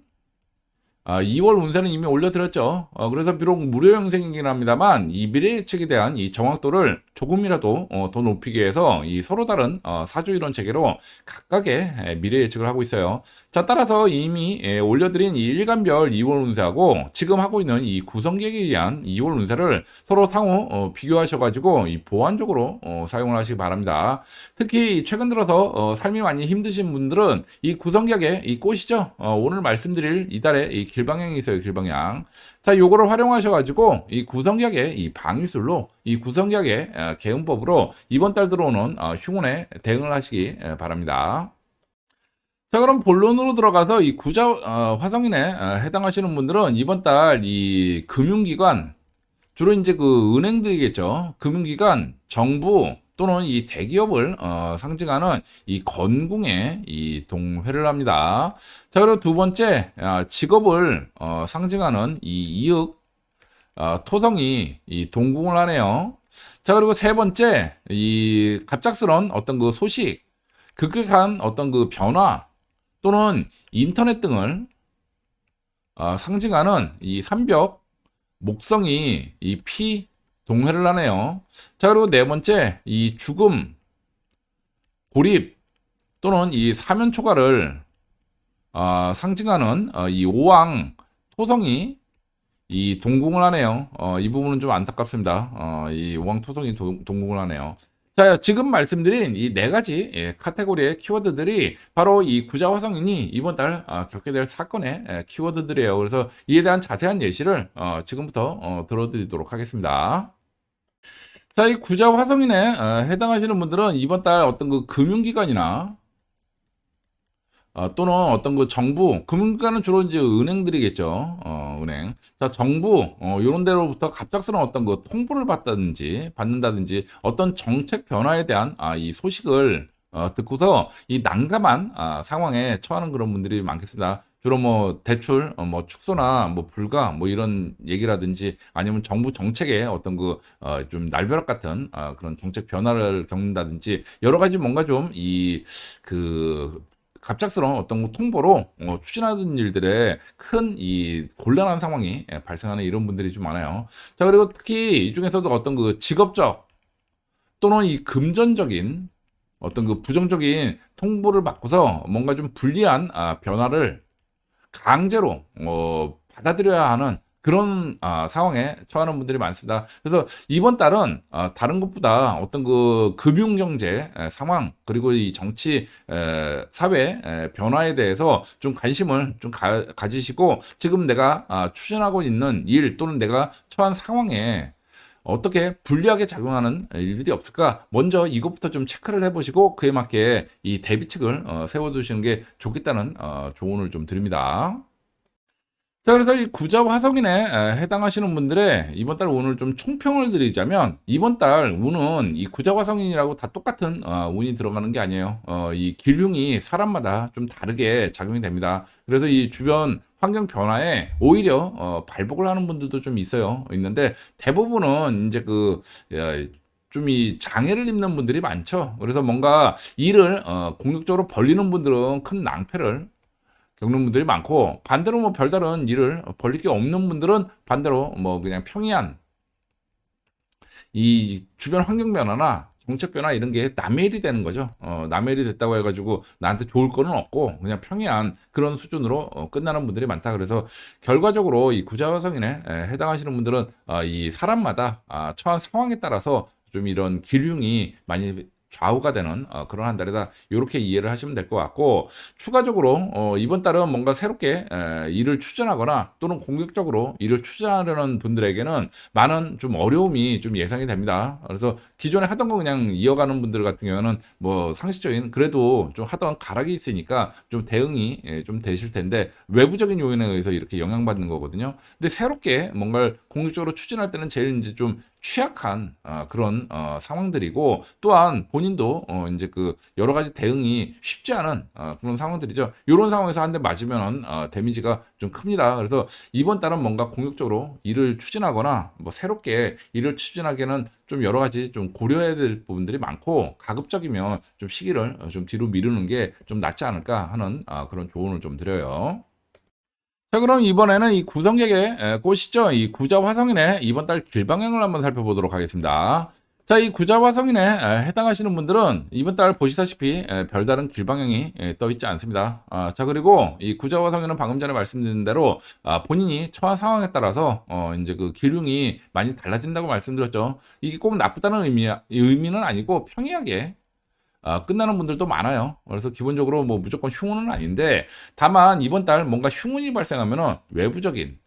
2월 운세는 이미 올려드렸죠. 그래서 비록 무료 영상이긴 합니다만 이 미래 예측에 대한 이 정확도를 조금이라도 더 높이기 위해서 이 서로 다른 사주 이론 체계로 각각의 미래 예측을 하고 있어요. 자, 따라서 이미 올려드린 이 일간별 2월 운세하고 지금 하고 있는 이 구성계획에 의한 2월 운세를 서로 상호 비교하셔가지고 이 보완적으로 사용을 하시기 바랍니다. 특히 최근 들어서 삶이 많이 힘드신 분들은 이 구성계획에 이 꽃이죠. 오늘 말씀드릴 이달에 이 길방향이 있어요. 길방향. 자, 요거를 활용하셔가지고 이 구성계획의 이 방위술로 이 구성계획의 개운법으로 이번 달 들어오는 흉운에 대응을 하시기 바랍니다. 자, 그럼 본론으로 들어가서 이 구자 화성인에 해당하시는 분들은 이번 달 이 금융기관 주로 이제 그 은행들이겠죠. 금융기관, 정부 또는 이 대기업을 상징하는 이 건궁에 이 동회를 합니다. 자, 그리고 두 번째 직업을 상징하는 이 이윽 토성이 이 동궁을 하네요. 자, 그리고 세 번째 이 갑작스런 어떤 그 소식, 급격한 어떤 그 변화 또는 인터넷 등을 상징하는 이 삼벽 목성이 이 피 동회를 하네요. 자, 그리고 네 번째 이 죽음, 고립 또는 이 사면 초과를 상징하는 이 오왕 토성이 이 동궁을 하네요. 이 부분은 좀 안타깝습니다. 이 오왕 토성이 동궁을 하네요. 자, 지금 말씀드린 이 네 가지 카테고리의 키워드들이 바로 이 구자 화성인이 이번 달 겪게 될 사건의 키워드들이에요. 그래서 이에 대한 자세한 예시를 지금부터 들어드리도록 하겠습니다. 자, 이 구자 화성인에 해당하시는 분들은 이번 달 어떤 그 금융기관이나 또는 어떤 그 정부, 금융기관은 주로 이제 은행들이겠죠. 은행. 자, 정부, 요런 데로부터 갑작스러운 어떤 그 통보를 받는다든지 어떤 정책 변화에 대한 이 소식을 듣고서 이 난감한 상황에 처하는 그런 분들이 많겠습니다. 주로 뭐 대출, 뭐 축소나 뭐 불가 뭐 이런 얘기라든지 아니면 정부 정책의 어떤 그 좀 날벼락 같은 그런 정책 변화를 겪는다든지 여러 가지 뭔가 좀 그 갑작스러운 어떤 통보로 추진하던 일들에 큰 이 곤란한 상황이 발생하는 이런 분들이 좀 많아요. 자, 그리고 특히 이 중에서도 어떤 그 직업적 또는 이 금전적인 어떤 그 부정적인 통보를 받고서 뭔가 좀 불리한 변화를 강제로 받아들여야 하는 그런 상황에 처하는 분들이 많습니다. 그래서 이번 달은 다른 것보다 어떤 그 금융경제 상황 그리고 이 정치 사회 변화에 대해서 좀 관심을 좀 가지시고 지금 내가 추진하고 있는 일 또는 내가 처한 상황에 어떻게 불리하게 작용하는 일들이 없을까? 먼저 이것부터 좀 체크를 해보시고 그에 맞게 이 대비책을 세워두시는 게 좋겠다는 조언을 좀 드립니다. 자, 그래서 이 구자 화성인에 해당하시는 분들의 이번 달 운을 좀 총평을 드리자면 이번 달 운은 이 구자 화성인이라고 다 똑같은 운이 들어가는 게 아니에요. 이 길흉이 사람마다 좀 다르게 작용이 됩니다. 그래서 이 주변 환경 변화에 오히려 발복을 하는 분들도 좀 있는데 대부분은 이제 좀 이 장애를 입는 분들이 많죠. 그래서 뭔가 일을 공격적으로 벌리는 분들은 큰 낭패를 겪는 분들이 많고 반대로 뭐 별다른 일을 벌릴 게 없는 분들은 반대로 뭐 그냥 평이한 이 주변 환경 변화나 정책 변화 이런 게 남의 일이 되는 거죠. 남의 일이 됐다고 해가지고 나한테 좋을 거는 없고 그냥 평이한 그런 수준으로 끝나는 분들이 많다. 그래서 결과적으로 이 구자화성인에 해당하시는 분들은 이 사람마다 처한 상황에 따라서 좀 이런 기륭이 많이 좌우가 되는 그런 한 달이다. 이렇게 이해를 하시면 될 것 같고 추가적으로 이번 달은 뭔가 새롭게 일을 추진하거나 또는 공격적으로 일을 추진하려는 분들에게는 많은 좀 어려움이 좀 예상이 됩니다. 그래서 기존에 하던 거 그냥 이어가는 분들 같은 경우는 뭐 상식적인 그래도 좀 하던 가락이 있으니까 좀 대응이 좀 되실 텐데 외부적인 요인에 의해서 이렇게 영향받는 거거든요. 근데 새롭게 뭔가를 공격적으로 추진할 때는 제일 이제 좀 취약한 그런 상황들이고 또한 본인도 이제 그 여러 가지 대응이 쉽지 않은 그런 상황들이죠. 이런 상황에서 한 대 맞으면 데미지가 좀 큽니다. 그래서 이번 달은 뭔가 공격적으로 일을 추진하거나 뭐 새롭게 일을 추진하기에는 좀 여러 가지 좀 고려해야 될 부분들이 많고 가급적이면 좀 시기를 좀 뒤로 미루는 게 좀 낫지 않을까 하는 그런 조언을 좀 드려요. 자, 그럼 이번에는 이 구성객의 꽃이죠. 이 구자 화성인의 이번 달 길방향을 한번 살펴보도록 하겠습니다. 자, 이 구자화성인에 해당하시는 분들은 이번 달 보시다시피 별다른 길방향이 떠 있지 않습니다. 자, 그리고 이 구자화성인은 방금 전에 말씀드린 대로 본인이 처한 상황에 따라서 이제 그 기運이 많이 달라진다고 말씀드렸죠. 이게 꼭 나쁘다는 의미는 아니고 평이하게 끝나는 분들도 많아요. 그래서 기본적으로 뭐 무조건 흉운은 아닌데, 다만 이번 달 뭔가 흉운이 발생하면은 외부적인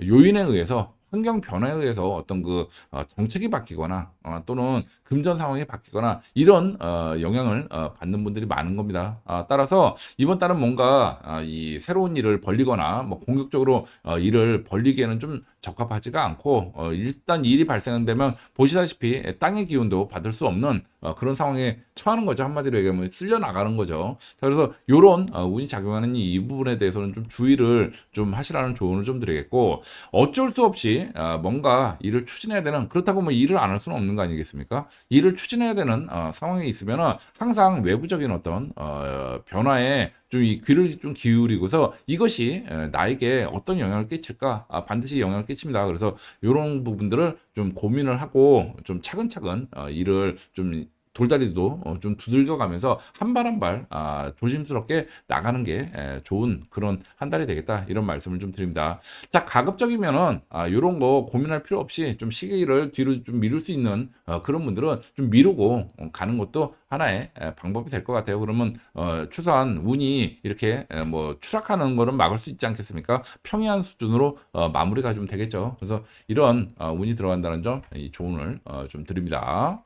요인에 의해서, 환경 변화에 의해서 어떤 그 정책이 바뀌거나 또는 금전 상황이 바뀌거나 이런 영향을 받는 분들이 많은 겁니다. 따라서 이번 달은 뭔가 이 새로운 일을 벌리거나 뭐 공격적으로 일을 벌리기에는 좀 적합하지가 않고, 일단 일이 발생되면 보시다시피 땅의 기운도 받을 수 없는 그런 상황에 처하는 거죠. 한마디로 얘기하면 쓸려 나가는 거죠. 자, 그래서 요런 운이 작용하는 이 부분에 대해서는 좀 주의를 좀 하시라는 조언을 좀 드리겠고, 어쩔 수 없이 뭔가 일을 추진해야 되는, 그렇다고 뭐 일을 안 할 수는 없는 거 아니겠습니까? 일을 추진해야 되는 상황에 있으면은 항상 외부적인 어떤 변화에 좀 이 귀를 좀 기울이고서 이것이 나에게 어떤 영향을 끼칠까, 반드시 영향을 끼칩니다. 그래서 이런 부분들을 좀 고민을 하고 좀 차근차근 일을 좀 돌다리도 좀 두들겨 가면서 한 발 한 발 조심스럽게 나가는 게 좋은 그런 한 달이 되겠다, 이런 말씀을 좀 드립니다. 자, 가급적이면은 요런 거 고민할 필요 없이 좀 시기를 뒤로 좀 미룰 수 있는 그런 분들은 좀 미루고 가는 것도 하나의 방법이 될 것 같아요. 그러면 최소한 운이 이렇게 뭐 추락하는 거는 막을 수 있지 않겠습니까? 평이한 수준으로 마무리가 좀 되겠죠. 그래서 이런 운이 들어간다는 점, 이 조언을 좀 드립니다.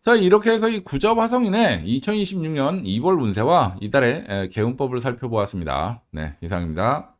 자, 이렇게 해서 이 구자 화성인의 2026년 2월 운세와 이달의 개운법을 살펴보았습니다. 네, 이상입니다.